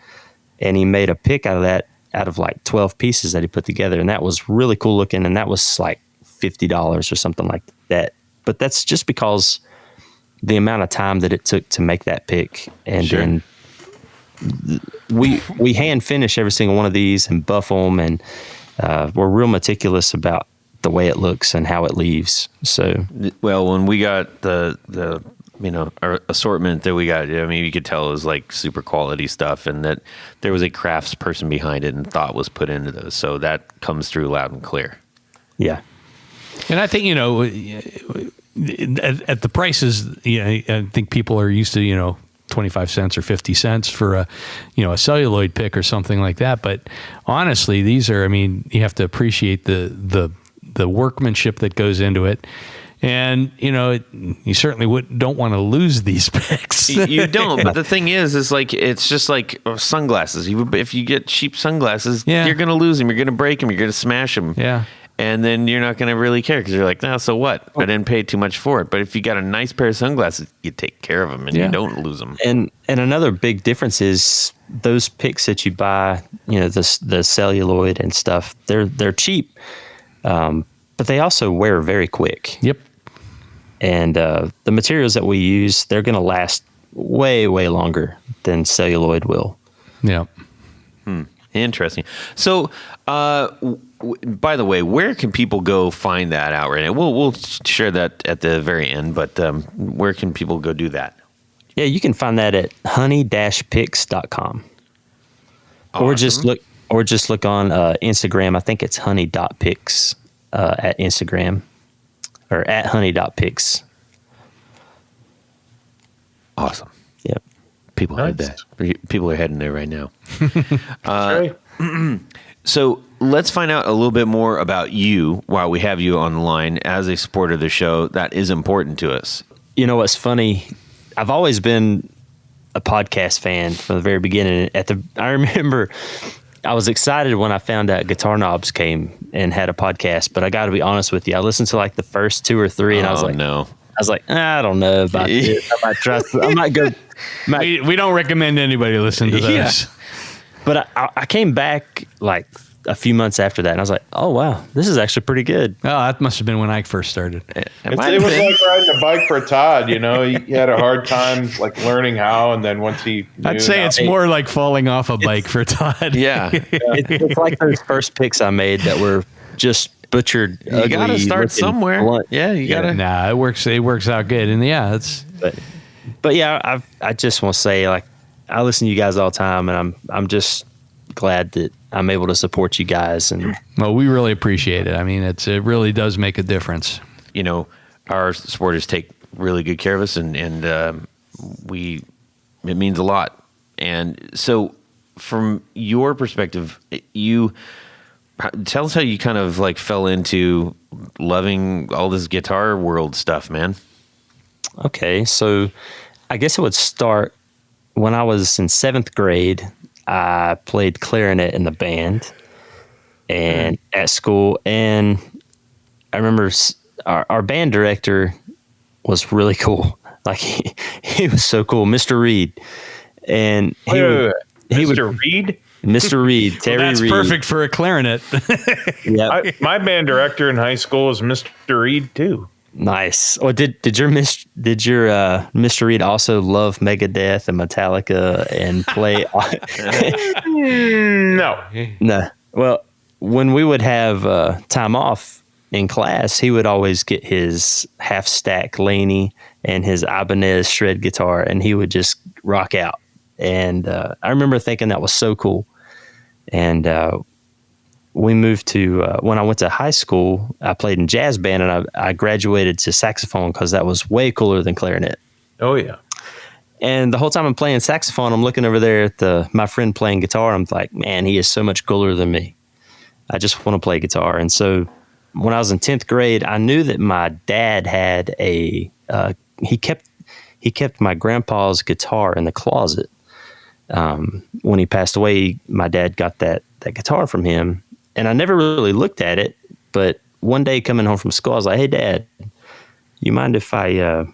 and he made a pick out of that, out of like 12 pieces that he put together, and that was really cool looking, and that was like $50 or something like that. But that's just because the amount of time that it took to make that pick, and then we hand finish every single one of these and buff them, and we're real meticulous about the way it looks and how it leaves. So, Well, when we got the our assortment that we got, I mean, you could tell it was like super quality stuff, and that there was a crafts person behind it and thought was put into those. So that comes through loud and clear. yeah. And I think, at the prices, I think people are used to, 25 cents or 50 cents for a celluloid pick or something like that. But honestly, these are, I mean, you have to appreciate the workmanship that goes into it. And, you certainly don't want to lose these picks. You don't, but the thing is like, it's just like sunglasses. If you get cheap sunglasses, you're going to lose them. You're going to break them. You're going to smash them. Yeah. And then you're not going to really care because you're like, no, so what? I didn't pay too much for it. But if you got a nice pair of sunglasses, you take care of them and you don't lose them. And another big difference is those picks that you buy, the celluloid and stuff, they're cheap, but they also wear very quick. Yep. And the materials that we use, they're going to last way, way longer than celluloid will. Yeah. Interesting. So, by the way, where can people go find that out right now? We'll share that at the very end, but where can people go do that? Yeah, you can find that at honey-picks.com. Awesome. Or just look on Instagram. I think it's honey.picks at Instagram, or at honey.picks. Awesome. Yep. People heard that. People are heading there right now. Right. So let's find out a little bit more about you while we have you on the line as a supporter of the show. That is important to us. You know what's funny? I've always been a podcast fan from the very beginning. I remember I was excited when I found out Guitar Knobs came and had a podcast, but I got to be honest with you. I listened to like the first 2 or 3, and I was like, no. I was like, I don't know about this. I might try. I might go. We don't recommend anybody listen to those. Yeah. But I came back like a few months after that, and I was like, oh, wow, this is actually pretty good. Oh, that must have been when I first started. It was like riding a bike for Todd. He had a hard time like learning how, and then once he knew, I'd say it's more like falling off a bike for Todd. Yeah. It's like those first picks I made that were just butchered. You got to start somewhere. blunt. Yeah, you got to. Nah, it works out good. And yeah, it's But yeah, I just want to say, like, I listen to you guys all the time, and I'm just glad that I'm able to support you guys. And well, we really appreciate it. I mean, it really does make a difference. Our supporters take really good care of us, and it means a lot. And so, from your perspective, tell us how you kind of like fell into loving all this guitar world stuff, man. okay, so I guess it would start when I was in 7th grade. I played clarinet in the band and at school, and I remember our band director was really cool. Like he was so cool, Mr. Reed, and Mr. Reed. Mr. Reed, Terry Well, that's Reed. perfect for a clarinet. Yeah, My band director in high school was Mr. Reed too. Nice. Or did your Mr. Reed also love Megadeth and Metallica and play? No. No. Well, when we would have time off in class, he would always get his half stack Laney and his Ibanez shred guitar, and he would just rock out. And I remember thinking that was so cool. And we moved to when I went to high school, I played in jazz band, and I graduated to saxophone because that was way cooler than clarinet. Oh yeah. And the whole time I'm playing saxophone, I'm looking over there at my friend playing guitar. I'm like, man, he is so much cooler than me. I just want to play guitar. And so when I was in 10th grade, I knew that my dad had he kept my grandpa's guitar in the closet. When he passed away, my dad got that guitar from him, and I never really looked at it. But one day coming home from school, I was like, "Hey, Dad, you mind if I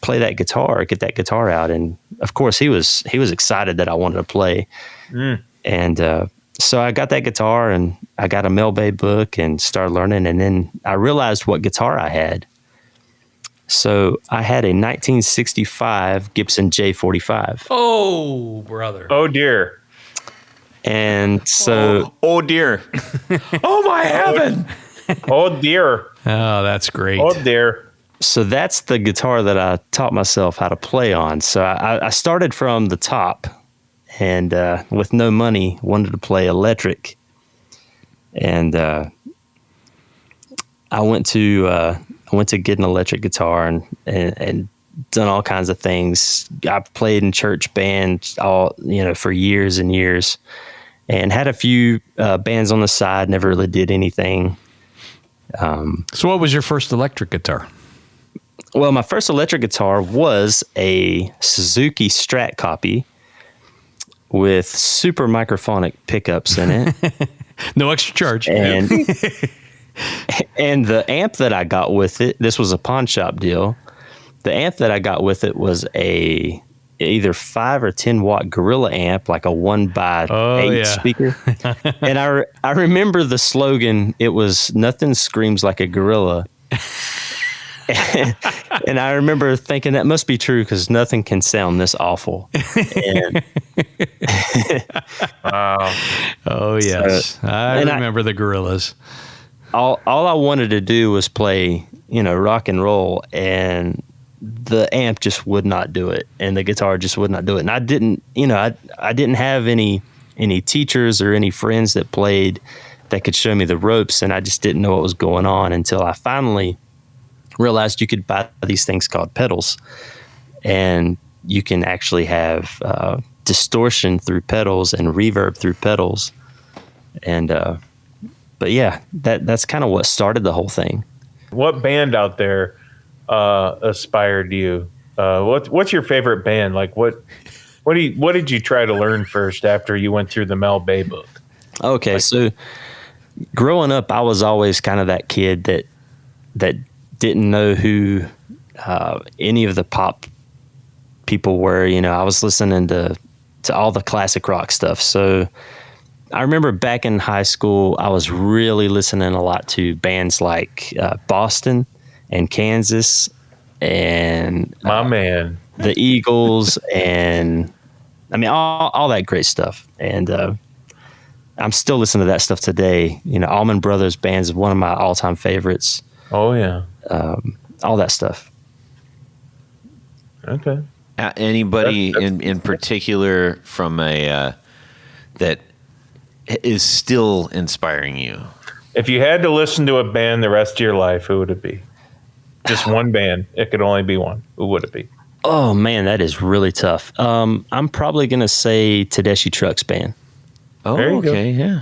play that guitar, get that guitar out?" And of course, he was excited that I wanted to play. And so I got that guitar, and I got a Mel Bay book and started learning. And then I realized what guitar I had. So I had a 1965 Gibson J45. Oh, brother. Oh dear. And so, Oh dear. Oh my heaven. Oh dear. Oh, that's great. Oh dear. so that's the guitar that I taught myself how to play on. So I started from the top, and with no money, wanted to play electric. And I went to get an electric guitar and done all kinds of things. I played in church bands for years and years, and had a few bands on the side. Never really did anything. So what was your first electric guitar? Well, my first electric guitar was a Suzuki Strat copy with super microphonic pickups in it. No extra charge. And and the amp that I got with it, this was a pawn shop deal. The amp that I got with it was a either 5 or 10 watt Gorilla amp, like a 1x8 speaker. And I remember the slogan. It was "Nothing screams like a gorilla." And I remember thinking that must be true because nothing can sound this awful. And Wow. Oh, yes. I remember the Gorillas. all I wanted to do was play, rock and roll, and the amp just would not do it, and the guitar just would not do it. And I didn't, I didn't have any teachers or any friends that played that could show me the ropes, and I just didn't know what was going on until I finally realized you could buy these things called pedals, and you can actually have distortion through pedals and reverb through pedals. And but yeah, that's kind of what started the whole thing. What band out there aspired you? What's your favorite band? Like what did you try to learn first after you went through the Mel Bay book? Okay, so growing up, I was always kind of that kid that didn't know who any of the pop people were. I was listening to all the classic rock stuff. So I remember back in high school, I was really listening a lot to bands like Boston and Kansas and My man. the Eagles and all that great stuff. And I'm still listening to that stuff today. Allman Brothers Band is one of my all-time favorites. Oh yeah. All that stuff. Okay. Anybody in particular from a that is still inspiring you? If you had to listen to a band the rest of your life, who would it be? Just one band. It could only be one. Who would it be? Oh man, that is really tough. I'm probably gonna say Tedeschi Trucks Band. Oh, There you go. okay, yeah.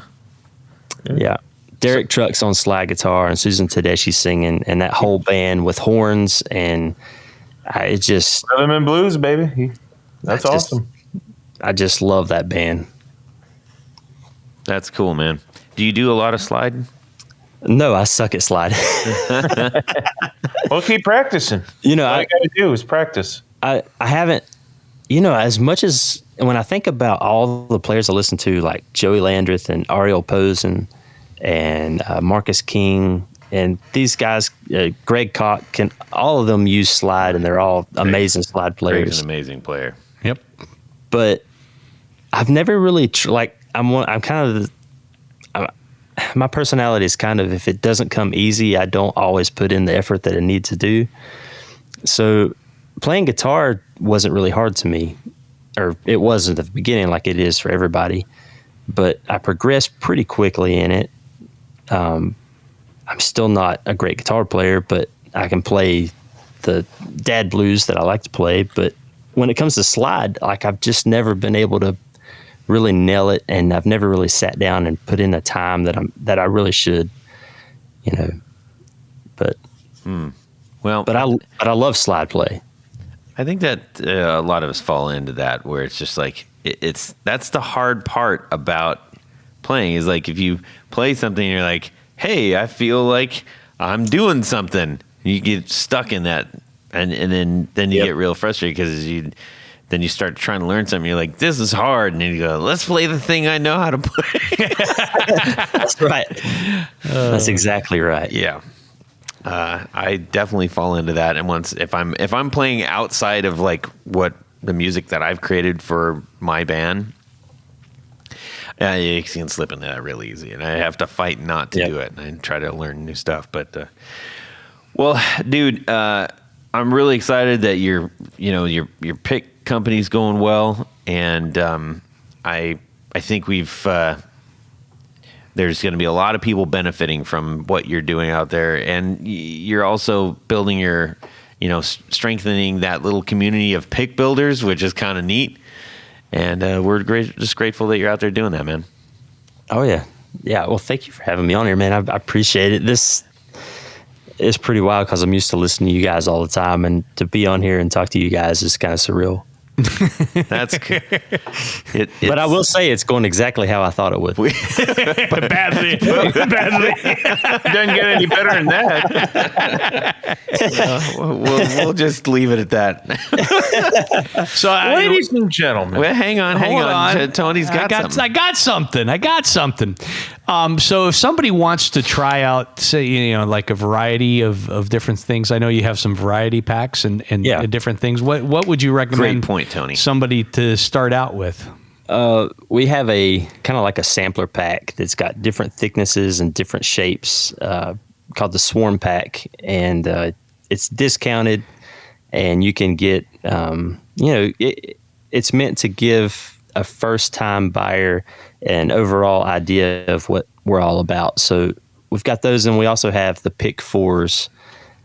Yeah. Derek Trucks on slide guitar and Susan Tedeschi singing, and that whole band with horns, and I just Rhythm and Blues, baby. That's awesome. I just love that band. That's cool, man. Do you do a lot of sliding? No, I suck at slide. Well, keep practicing. All you got to do is practice. I haven't, as much as when I think about all the players I listen to, like Joey Landreth and Ariel Posen and Marcus King And these guys, Greg Koch, all of them use slide, and they're all amazing slide players. Greg's an amazing player. Yep. But I've never really I'm kind of my personality is kind of, if it doesn't come easy, I don't always put in the effort that I need to do. So playing guitar wasn't really hard to me, or it wasn't at the beginning like it is for everybody. But I progressed pretty quickly in it. I'm still not a great guitar player, but I can play the dad blues that I like to play. But when it comes to slide, like, I've just never been able to really nail it, and I've never really sat down and put in the time that I really should, you know. But but I love slide play. I think that a lot of us fall into that, where it's just like that's the hard part about playing, is like, if you play something and you're like, hey, I feel like I'm doing something, you get stuck in that, and then you get real frustrated, because then you start trying to learn something. You're like, this is hard. And then you go, let's play the thing I know how to play. That's right. That's exactly right. Yeah. I definitely fall into that. And if I'm playing outside of like what the music that I've created for my band, you can slip into that real easy. And I have to fight not to do it. And I try to learn new stuff. But, well, dude, I'm really excited that your pick company's going well, and I think there's going to be a lot of people benefiting from what you're doing out there, and you're also building strengthening that little community of pick builders, which is kind of neat. And we're just grateful that you're out there doing that, man. Oh yeah. Well, thank you for having me on here, man. I appreciate it. This is pretty wild, because I'm used to listening to you guys all the time, and to be on here and talk to you guys is kind of surreal. That's good. But I will say it's going exactly how I thought it would. Badly. Doesn't get any better than that. We'll just leave it at that. So, Ladies and gentlemen. Well, hang on. Tony's got something. I got something. So if somebody wants to try out, say, like a variety of different things, I know you have some variety packs and different things. What would you recommend? Great point, Tony. Somebody to start out with? We have a kind of like a sampler pack that's got different thicknesses and different shapes, called the Swarm Pack, and it's discounted, and you can get, it's meant to give a first-time buyer an overall idea of what we're all about. So we've got those, and we also have the pick 4s,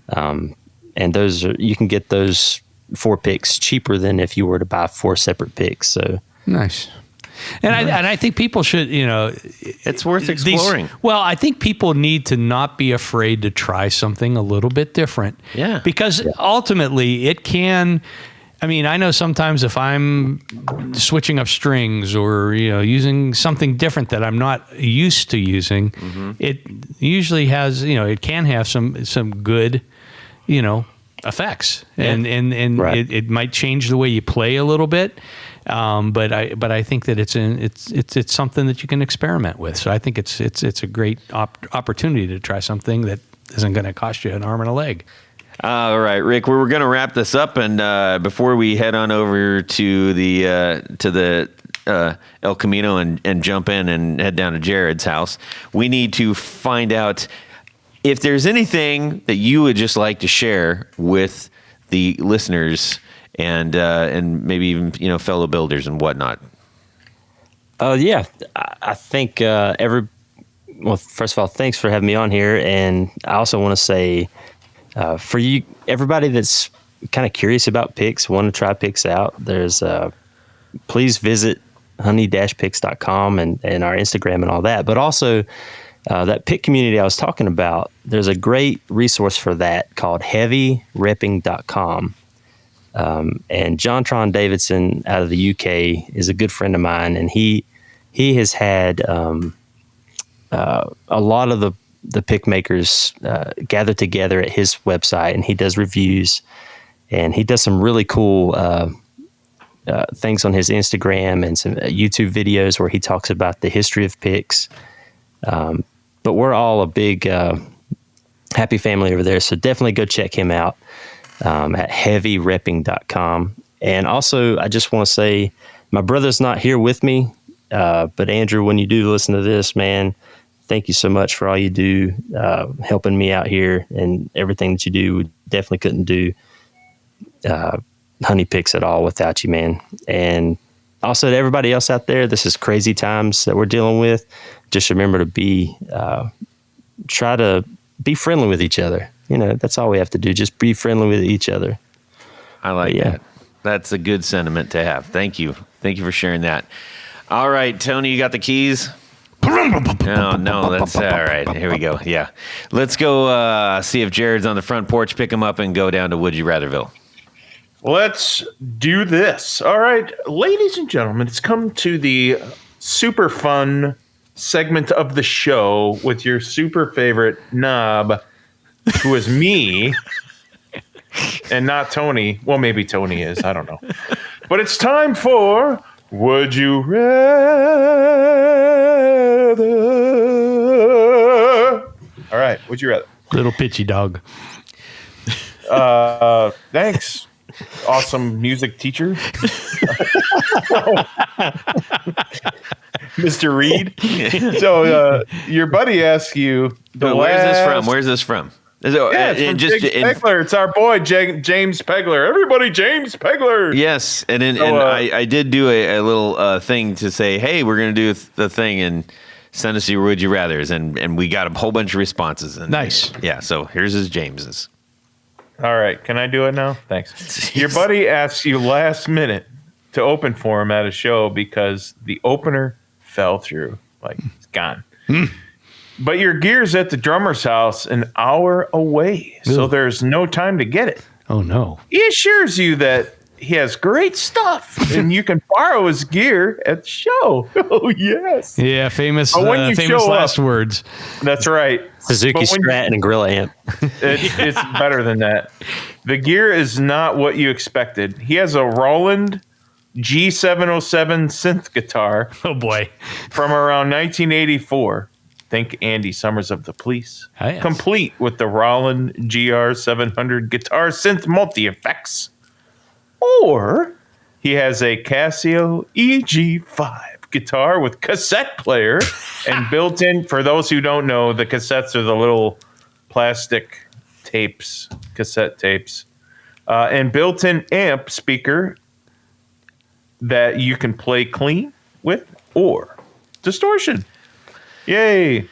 and those you can get those 4 picks cheaper than if you were to buy 4 separate picks. So nice. And I think people should, it's worth exploring. I think people need to not be afraid to try something a little bit different. Yeah. Because ultimately it can. I mean, I know sometimes if I'm switching up strings or, using something different that I'm not used to using, it usually has, it can have some good, effects, and Right. it might change the way you play a little bit. But I think that it's something that you can experiment with. So I think it's a great opportunity to try something that isn't going to cost you an arm and a leg. All right, Rick, we're going to wrap this up, and before we head on over to the El Camino and jump in and head down to Jared's house, we need to find out if there's anything that you would just like to share with the listeners and maybe even fellow builders and whatnot. Yeah, I think first of all, thanks for having me on here, and I also want to say, for you, everybody that's kind of curious about picks, want to try picks out, there's please visit honey-picks.com and our Instagram and all that. But also that pick community I was talking about, there's a great resource for that called heavyrepping.com. And John Tron Davidson out of the UK is a good friend of mine, and he has had a lot of the pick makers gather together at his website, and he does reviews, and he does some really cool things on his Instagram and some YouTube videos where he talks about the history of picks. But we're all a big happy family over there. So definitely go check him out at heavyrepping.com. And also, I just want to say, my brother's not here with me, but Andrew, when you do listen to this, man, thank you so much for all you do, helping me out here and everything that you do. We definitely couldn't do Honey Picks at all without you, man. And also to everybody else out there, this is crazy times that we're dealing with. Just remember to try to be friendly with each other. You know, that's all we have to do. Just be friendly with each other. I like that. That's a good sentiment to have. Thank you. Thank you for sharing that. All right, Tony, you got the keys? No, that's all right. Here we go. Yeah. Let's go see if Jared's on the front porch, pick him up, and go down to Would You Ratherville. Let's do this. All right, ladies and gentlemen, it's come to the super fun segment of the show with your super favorite knob, who is me, and not Tony. Well, maybe Tony is. I don't know. But it's time for Would You Rather? All right, would you rather? Little pitchy dog. Thanks. Awesome music teacher. Mr. Reed. So your buddy asks you, Where's this from? Is it, it's from James Pegler. It's our boy, James Pegler. Everybody, James Pegler. Yes, and I did do a little thing to say, hey, we're going to do the thing and send us your Would You Rathers, and we got a whole bunch of responses. And, nice. Yeah, so here's his James's. All right, can I do it now? Thanks. Your buddy asks you last minute to open for him at a show because the opener fell through. Like, it's gone. But your gear's at the drummer's house an hour away, so there's no time to get it. Oh, no. He assures you that he has great stuff, and you can borrow his gear at the show. Oh, yes. Yeah, famous last words. That's right. Suzuki Strat and a Gorilla amp. It's better than that. The gear is not what you expected. He has a Roland G707 synth guitar. Oh, boy. From around 1984. Think Andy Summers of the Police. Oh, yes. Complete with the Roland GR700 guitar synth multi-effects. Or he has a Casio EG5 guitar with cassette player and built in, for those who don't know, the cassettes are the little plastic tapes, cassette tapes, and built-in amp speaker that you can play clean with or distortion. Yay.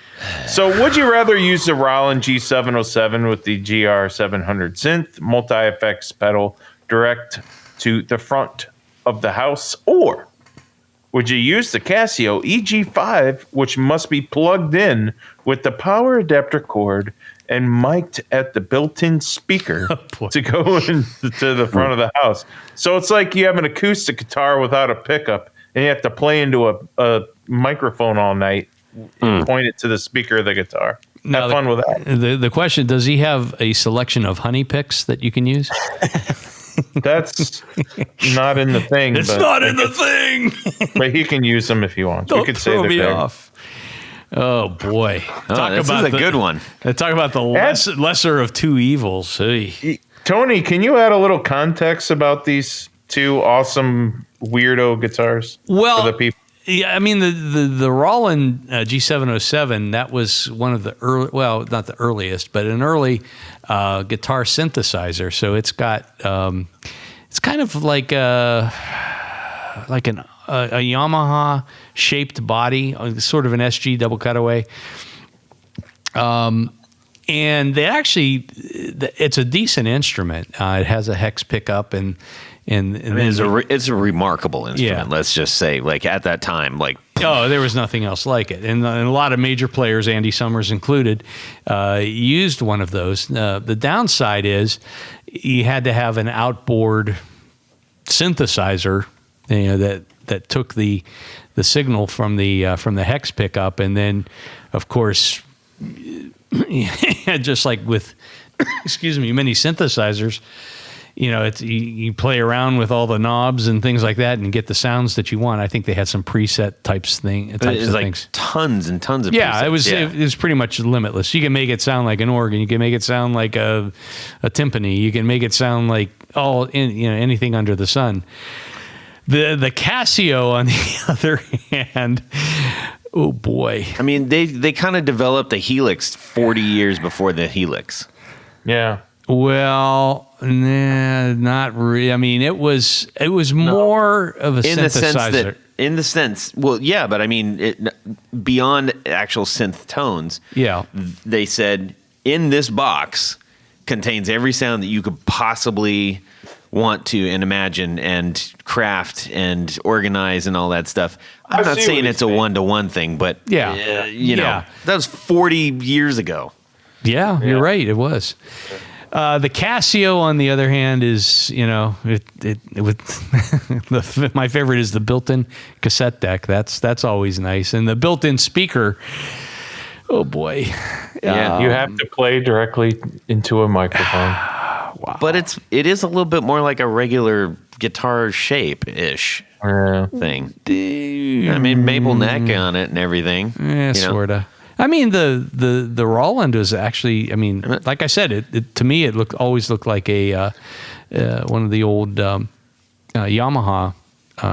So would you rather use the Roland G707 with the GR700 synth multi-effects pedal direct to the front of the house, or would you use the Casio EG5, which must be plugged in with the power adapter cord and mic'd at the built-in speaker to go into the front of the house? So it's like you have an acoustic guitar without a pickup, and you have to play into a microphone all night and point it to the speaker of the guitar. Have fun with that. The question, does he have a selection of honey picks that you can use? That's not in the thing. It's not in the thing. But he can use them if he wants. Don't we could throw say me off. Oh, boy. This is a good one. Talk about the lesser of two evils. Hey. Tony, can you add a little context about these two awesome weirdo guitars for the people? Yeah, I mean, the Roland G707, that was one of the early, well, not the earliest, but an early guitar synthesizer. So it's got, it's kind of like a Yamaha shaped body, sort of an SG double cutaway. And they actually, it's a decent instrument. It has a hex pickup and it's a remarkable instrument. Yeah. Let's just say, like at that time, there was nothing else like it, and a lot of major players, Andy Summers included, used one of those. The downside is you had to have an outboard synthesizer, that took the signal from the hex pickup, and then, of course, just like with many synthesizers. you play around with all the knobs and things like that and get the sounds that you want. I think they had some preset types of like things. Tons and tons of Yeah, presets. it was pretty much limitless. You can make it sound like an organ. You can make it sound like a timpani. You can make it sound like anything under the sun. The Casio, on the other hand, oh boy. I mean, they kind of developed the Helix 40 years before the Helix. Yeah. Well, nah, not really. I mean, it was more of a synthesizer. In the sense, well, yeah, but I mean, beyond actual synth tones, Yeah. they said in this box contains every sound that you could possibly want to and imagine and craft and organize and all that stuff. I'm not saying it's a one-to-one thing, but Yeah. that was 40 years ago. Yeah, you're right. It was. The Casio, on the other hand, is my favorite is the built-in cassette deck. That's always nice, and the built-in speaker. Oh boy, Yeah. You have to play directly into a microphone. wow. But it is a little bit more like a regular guitar shape-ish thing. I mean, maple neck on it and everything. Yeah, sorta. I mean, the Roland was actually. I mean, like I said, it to me always looked like a one of the old Yamaha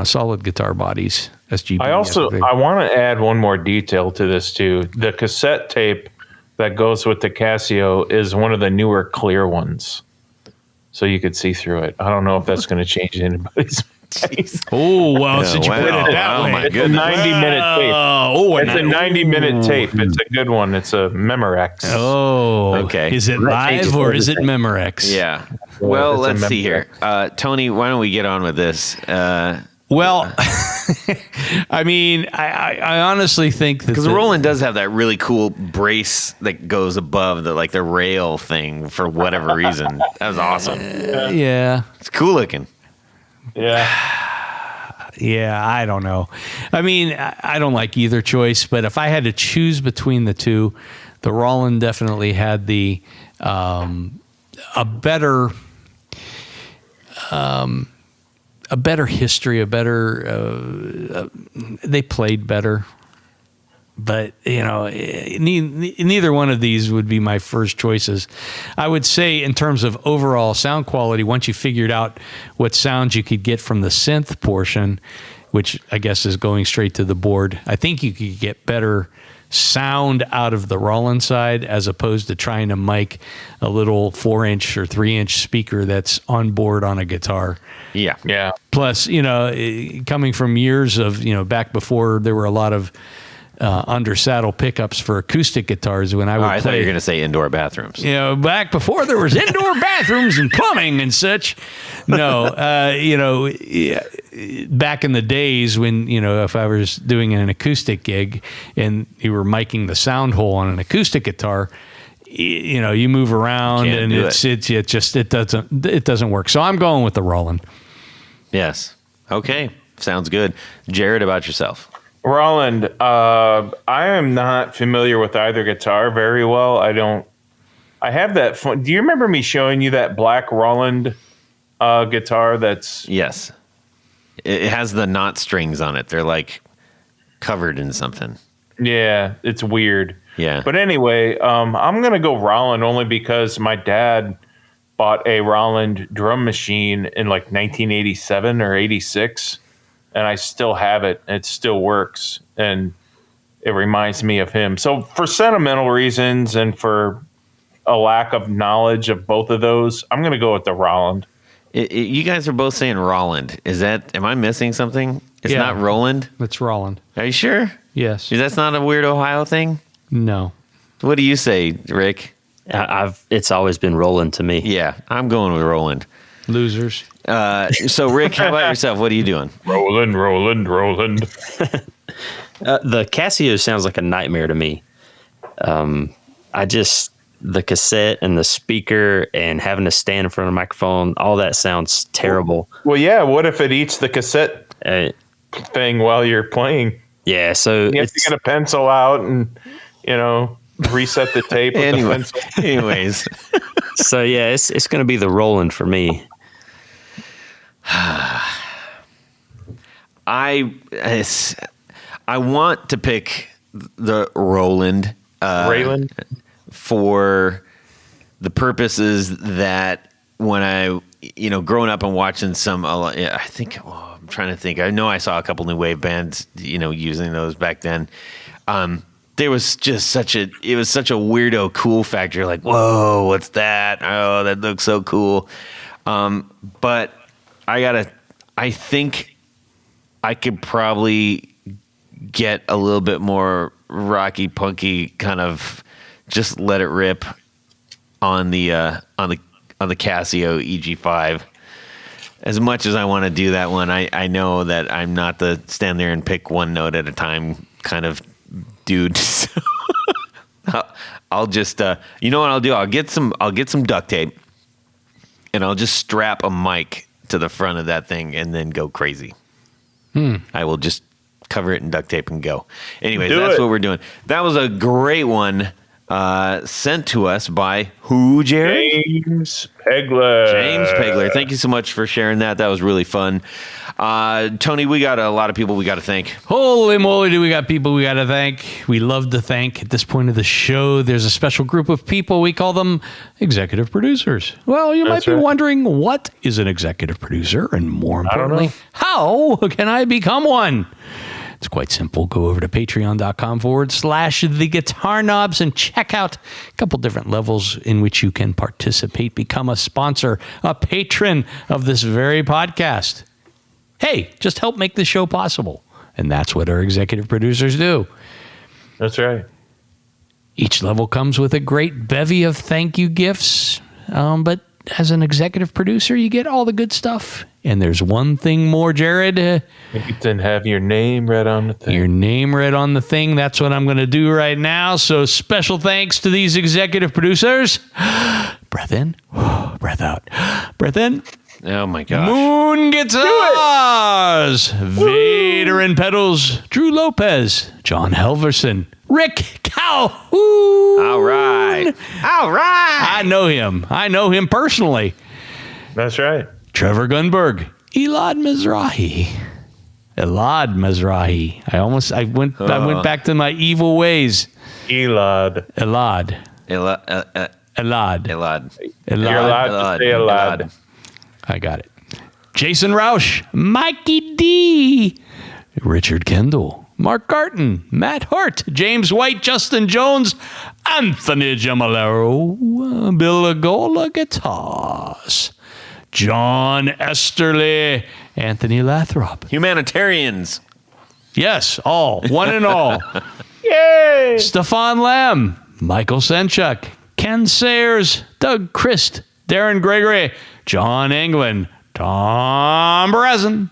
solid guitar bodies. SGB. I want to add one more detail to this too. The cassette tape that goes with the Casio is one of the newer clear ones, so you could see through it. I don't know if that's going to change anybody's. Oh well, since you put it that Oh, way, my It's a 90-minute tape. Oh, It's a 90-minute tape. It's a good one. It's a Memorex. Oh, Okay. Is it live or is it Memorex? Yeah. Well, it's a let's see memory. here. Tony, why don't we get on with this? Well, I mean, I honestly think that Because the Roland does have that really cool brace that goes above the rail thing for whatever reason. That was awesome. yeah, It's cool looking. Yeah. I don't know. I mean, I don't like either choice, but if I had to choose between the two, the Roland definitely had a better history, they played better. But, neither one of these would be my first choices. I would say in terms of overall sound quality, once you figured out what sounds you could get from the synth portion, which I guess is going straight to the board, I think you could get better sound out of the Roland side as opposed to trying to mic a little 4-inch or 3-inch speaker that's on board on a guitar. Yeah. Yeah. Plus, coming from years of, back before there were a lot of under saddle pickups for acoustic guitars when I would I thought play. you were going to say indoor bathrooms. Back before there was indoor bathrooms and plumbing and such. No, back in the days when, if I was doing an acoustic gig and you were miking the sound hole on an acoustic guitar, you move around Can't and do it doesn't work. So I'm going with the Roland. Yes. Okay. Sounds good. Jared, about yourself. Roland, I am not familiar with either guitar very well. I have that fun. Do you remember me showing you that black Roland guitar that's Yes. It has the knot strings on it. They're like covered in something. Yeah, it's weird. Yeah. But anyway, I'm going to go Roland only because my dad bought a Roland drum machine in like 1987 or 86, and I still have it. It still works, and it reminds me of him. So for sentimental reasons and for a lack of knowledge of both of those, I'm going to go with the Roland. You guys are both saying Roland. Am I missing something? It's Yeah. not Roland? It's Roland. Are you sure? Yes. That's not a weird Ohio thing? No. What do you say, Rick? It's always been Roland to me. Yeah, I'm going with Roland. Losers. So, Rick, how about yourself? What are you doing? Roland. The Casio sounds like a nightmare to me. The cassette and the speaker and having to stand in front of a microphone, all that sounds terrible. Well, yeah. What if it eats the cassette thing while you're playing? Yeah, so You have to get a pencil out and, reset the tape with the pencil. Anyways. so yeah, it's going to be the Roland for me. want to pick the Roland. Raylan? For the purposes that when I, growing up and watching I'm trying to think. I know I saw a couple new wave bands, using those back then. There was just such a weirdo cool factor. Like, whoa, what's that? Oh, that looks so cool. But I think I could probably get a little bit more rocky, punky kind of just let it rip on the Casio EG5. As much as I want to do that one, I know that I'm not the stand there and pick one note at a time kind of dude. So I'll just you know what I'll do? I'll get some duct tape and I'll just strap a mic to the front of that thing and then go crazy. I will just cover it in duct tape and go. Anyways, that's what we're doing. That was a great one. Sent to us by who, Jared? James Pegler. Thank you so much for sharing that. That was really fun. Tony, we got a lot of people we got to thank. Holy moly, do we got people we got to thank. We love to thank. At this point of the show, there's a special group of people. We call them executive producers. Well, you might be wondering, what is an executive producer? And more importantly, how can I become one? It's quite simple. Go over to patreon.com/the Guitar Knobs and check out a couple different levels in which you can participate. Become a sponsor, a patron of this very podcast. Hey, just help make the show possible. And that's what our executive producers do. That's right. Each level comes with a great bevy of thank you gifts. But as an executive producer, you get all the good stuff. And there's one thing more, Jared. You can have your name read on the thing. Your name read on the thing. That's what I'm going to do right now. So special thanks to these executive producers. Breath in, breath out. Breath in. Oh, my gosh. Moon Guitars. Vader and Pedals. Drew Lopez. John Helverson. Rick Calhoun. All right. I know him. I know him personally. That's right. Trevor Gunberg. Elad Mizrahi. I went back to my evil ways. Elad. You're allowed to say Elad. I got it. Jason Roush, Mikey D, Richard Kendall, Mark Garton, Matt Hart, James White, Justin Jones, Anthony Gemalero, Bill Agola Guitars, John Esterly, Anthony Lathrop. Humanitarians. Yes, all. One and all. Yay! Stefan Lamb, Michael Senchuk, Ken Sayers, Doug Christ, Darren Gregory, John Englund, Tom Brazen,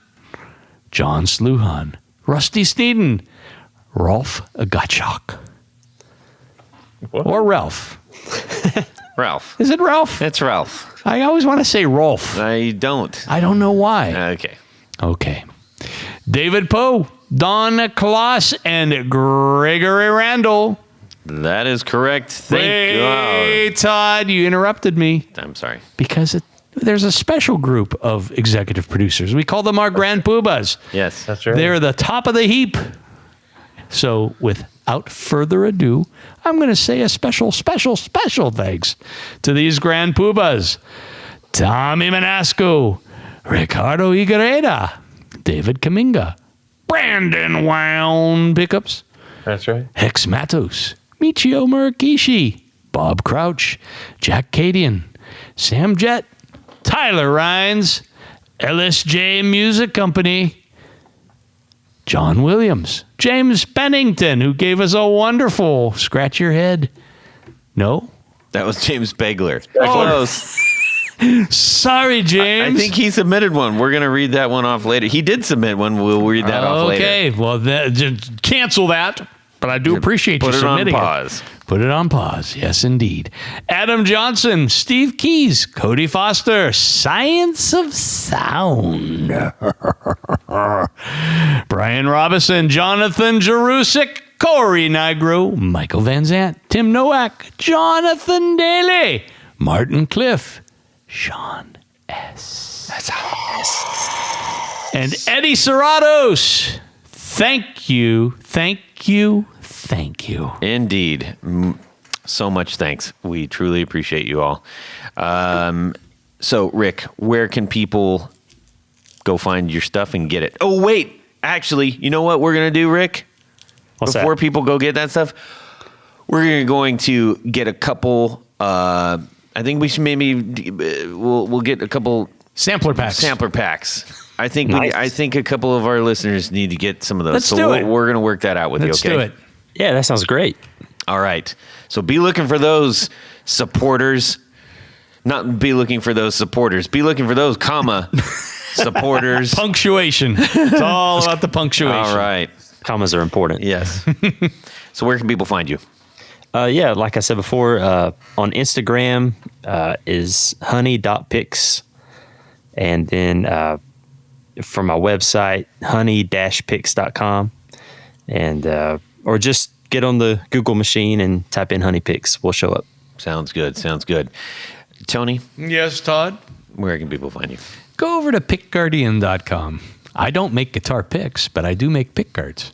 John Sluhan, Rusty Sneeden, Rolf Gottschalk. What? Or Ralph. Ralph. Is it Ralph? It's Ralph. I always want to say Rolf. I don't. I don't know why. Okay. David Poe, Don Kloss, and Gregory Randall. That is correct. Hey, Todd, you interrupted me. I'm sorry. Because there's a special group of executive producers. We call them our Grand Poobahs. Yes. That's right. They're the top of the heap. So without further ado, I'm going to say a special thanks to these Grand Poobahs. Tommy Manasco, Ricardo Higuereta, David Kaminga, Brandon Wound Pickups. That's right. Hex Matos, Michio Murakishi, Bob Crouch, Jack Cadian, Sam Jett, Tyler Rhines, LSJ Music Company, John Williams, James Pennington, who gave us a wonderful scratch your head. No? That was James Begler. Close. Sorry, James. I think he submitted one. We're going to read that one off later. He did submit one. We'll read that off later. Okay, well, just cancel that. But I do appreciate you submitting it. Put it on pause. Put it on pause. Yes, indeed. Adam Johnson, Steve Keys, Cody Foster, Science of Sound. Brian Robinson, Jonathan Jerusik, Corey Nigro, Michael Van Zant, Tim Nowak, Jonathan Daly, Martin Cliff, Sean S. That's And Eddie Serratos, thank you, thank you, thank you. Indeed. So much thanks. We truly appreciate you all. So, Rick, where can people go find your stuff and get it? Oh, wait. Actually, you know what we're going to do, Rick? What's Before that? people go get that stuff, we're going to get a couple. I think we should maybe we'll get a couple Sampler packs. I think Nice. I think a couple of our listeners need to get some of those. Let's so do we're, it. we're going to work that out with Let's you. Okay. do it. Yeah, that sounds great. All right. So be looking for those supporters. Not be looking for those supporters. Be looking for those supporters. Punctuation. It's all about the punctuation. All right. Commas are important. Yes. So where can people find you? Yeah, like I said before, on Instagram is honey.pics. And then from my website, honey-pics.com. And or just get on the Google machine and type in honey pics. We'll show up. Sounds good. Tony, Yes, Todd. where can people find you? Go over to pickguardian.com. I don't make guitar picks, but I do make pick guards.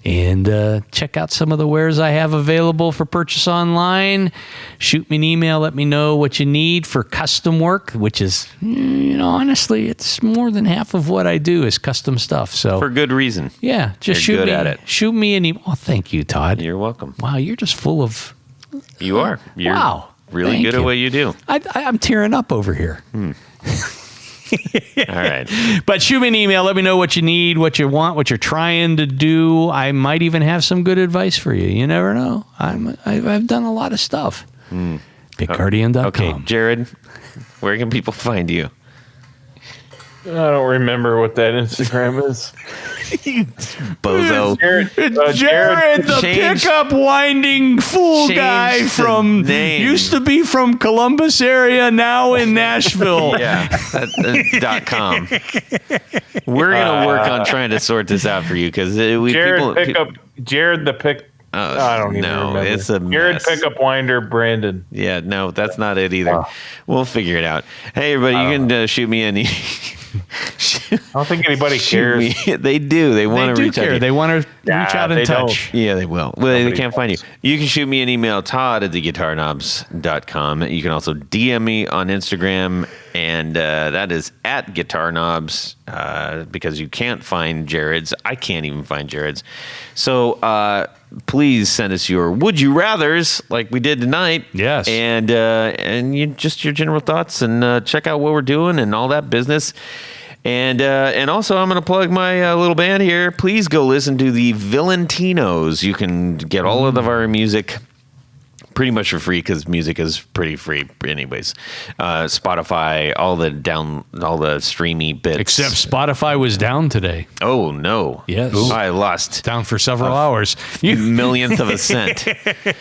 And check out some of the wares I have available for purchase online. Shoot me an email. Let me know what you need for custom work, which is, honestly, it's more than half of what I do is custom stuff. So For good reason. yeah, just You're shoot good me at it. Shoot me an email. Oh, thank you, Todd. You're welcome. Wow, you're just full of. You are. You're Wow. really Thank good at you. what you do. I'm tearing up over here. All right. But shoot me an email. Let me know what you need, what you want, what you're trying to do. I might even have some good advice for you. You never know. I've done a lot of stuff. Pickguardian.com. Okay, Jared, where can people find you? I don't remember what that Instagram is. Bozo. Jared, the change- pickup winding fool change guy the from name. used to be from Columbus area, now in Nashville. Yeah, .com. We're gonna work on trying to sort this out for you because Jared the pick. I don't even remember. It's a Jared mess. Pickup Winder Brandon. Yeah, no, that's not it either. We'll figure it out. Hey, everybody, you can shoot me any. I don't think anybody cares. They do. They want They to do reach out. to care. you. They want to reach out they and touch. Yeah, they will. Well, they can't find you. You can shoot me an email, Todd at theguitarknobs.com. You can also DM me on Instagram, and that is at guitarknobs because you can't find Jared's. I can't even find Jared's. So please send us your would you rathers like we did tonight. Yes. And you just your general thoughts and check out what we're doing and all that business. And also, I'm going to plug my little band here. Please go listen to the Villaintinos. You can get all of our music pretty much for free because music is pretty free anyways. Spotify, all the streamy bits. Except Spotify was down today. Oh, no. Yes. I lost Down for several hours. a millionth of a cent.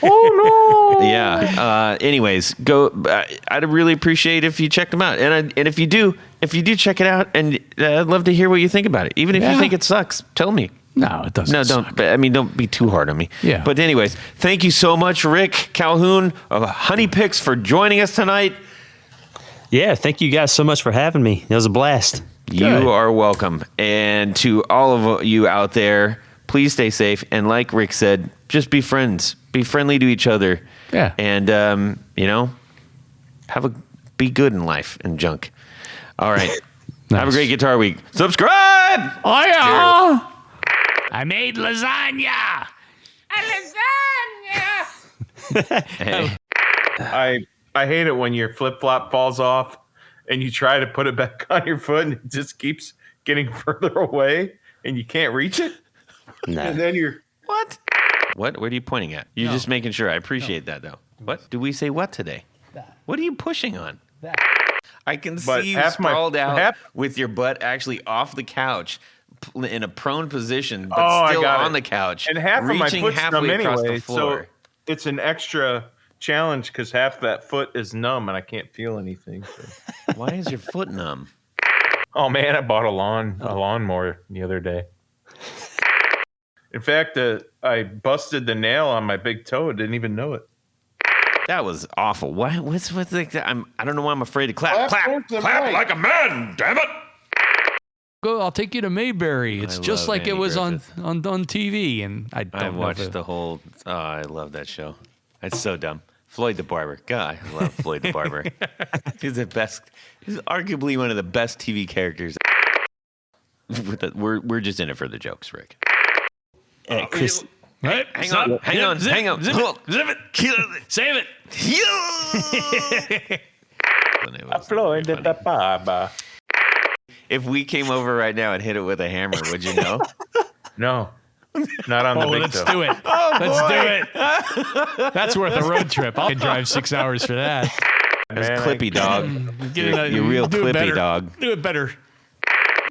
Oh, no. Yeah. Anyways, go. I'd really appreciate if you checked them out. And if you do check it out, and I'd love to hear what you think about it. Even if you think it sucks, tell me. No, it doesn't. No, suck. don't be too hard on me. Yeah. But anyways, thank you so much, Rick Calhoun of Honey Picks, for joining us tonight. Yeah, thank you guys so much for having me. It was a blast. You are welcome. And to all of you out there, please stay safe. And like Rick said, just be friends. Be friendly to each other. Yeah. And, be good in life and junk. All right. Have a great guitar week. Subscribe! Oh, yeah. I made lasagna. Hey. I hate it when your flip flop falls off and you try to put it back on your foot and it just keeps getting further away and you can't reach it. No. And then you're What? What are you pointing at? You're just making sure. I appreciate that, though. What? Do we say what today? What are you pushing on? I can But see you half my- sprawled out half- with your butt actually off the couch in a prone position, but I still got on it. the couch. And half of my reaching foot's numb halfway across anyway, the floor. so it's an extra challenge because half that foot is numb and I can't feel anything. So. Why is your foot numb? Oh man, I bought a lawnmower the other day. In fact, I busted the nail on my big toe. I didn't even know it. That was awful. What's like that? I don't know why I'm afraid to clap. Clap towards the mic. like a man, damn it. Go, I'll take you to Mayberry. It's I just love like it Andy was Griffith. on TV. And I I've watched the whole. Oh, I love that show. It's so dumb. Floyd the Barber. God, I love Floyd the Barber. He's the best. He's arguably one of the best TV characters. We're just in it for the jokes, Rick. Chris, Right? Hang on. Zip Hold on. it. Save it. Floyd the Barber. If we came over right now and hit it with a hammer, would you know? No, not on the big Let's toe. do it. Let's do it. That's worth a road trip. I'll drive 6 hours for that. That's Man, clippy, dog. You're real do it clippy, better. dog. Do it better.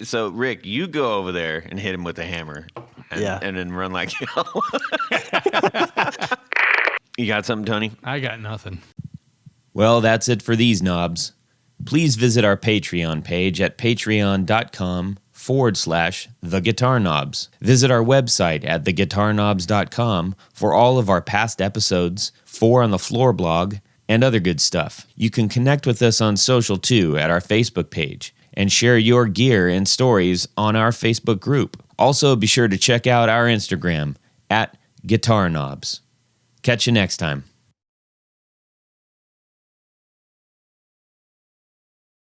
So, Rick, you go over there and hit him with a hammer. And, Yeah. and then run like hell. You got something, Tony? I got nothing. Well, that's it for these knobs. Please visit our Patreon page at patreon.com/theguitarknobs. Visit our website at theguitarknobs.com for all of our past episodes, 4 on the Floor blog, and other good stuff. You can connect with us on social too at our Facebook page and share your gear and stories on our Facebook group. Also, be sure to check out our Instagram at Guitar Knobs. Catch you next time.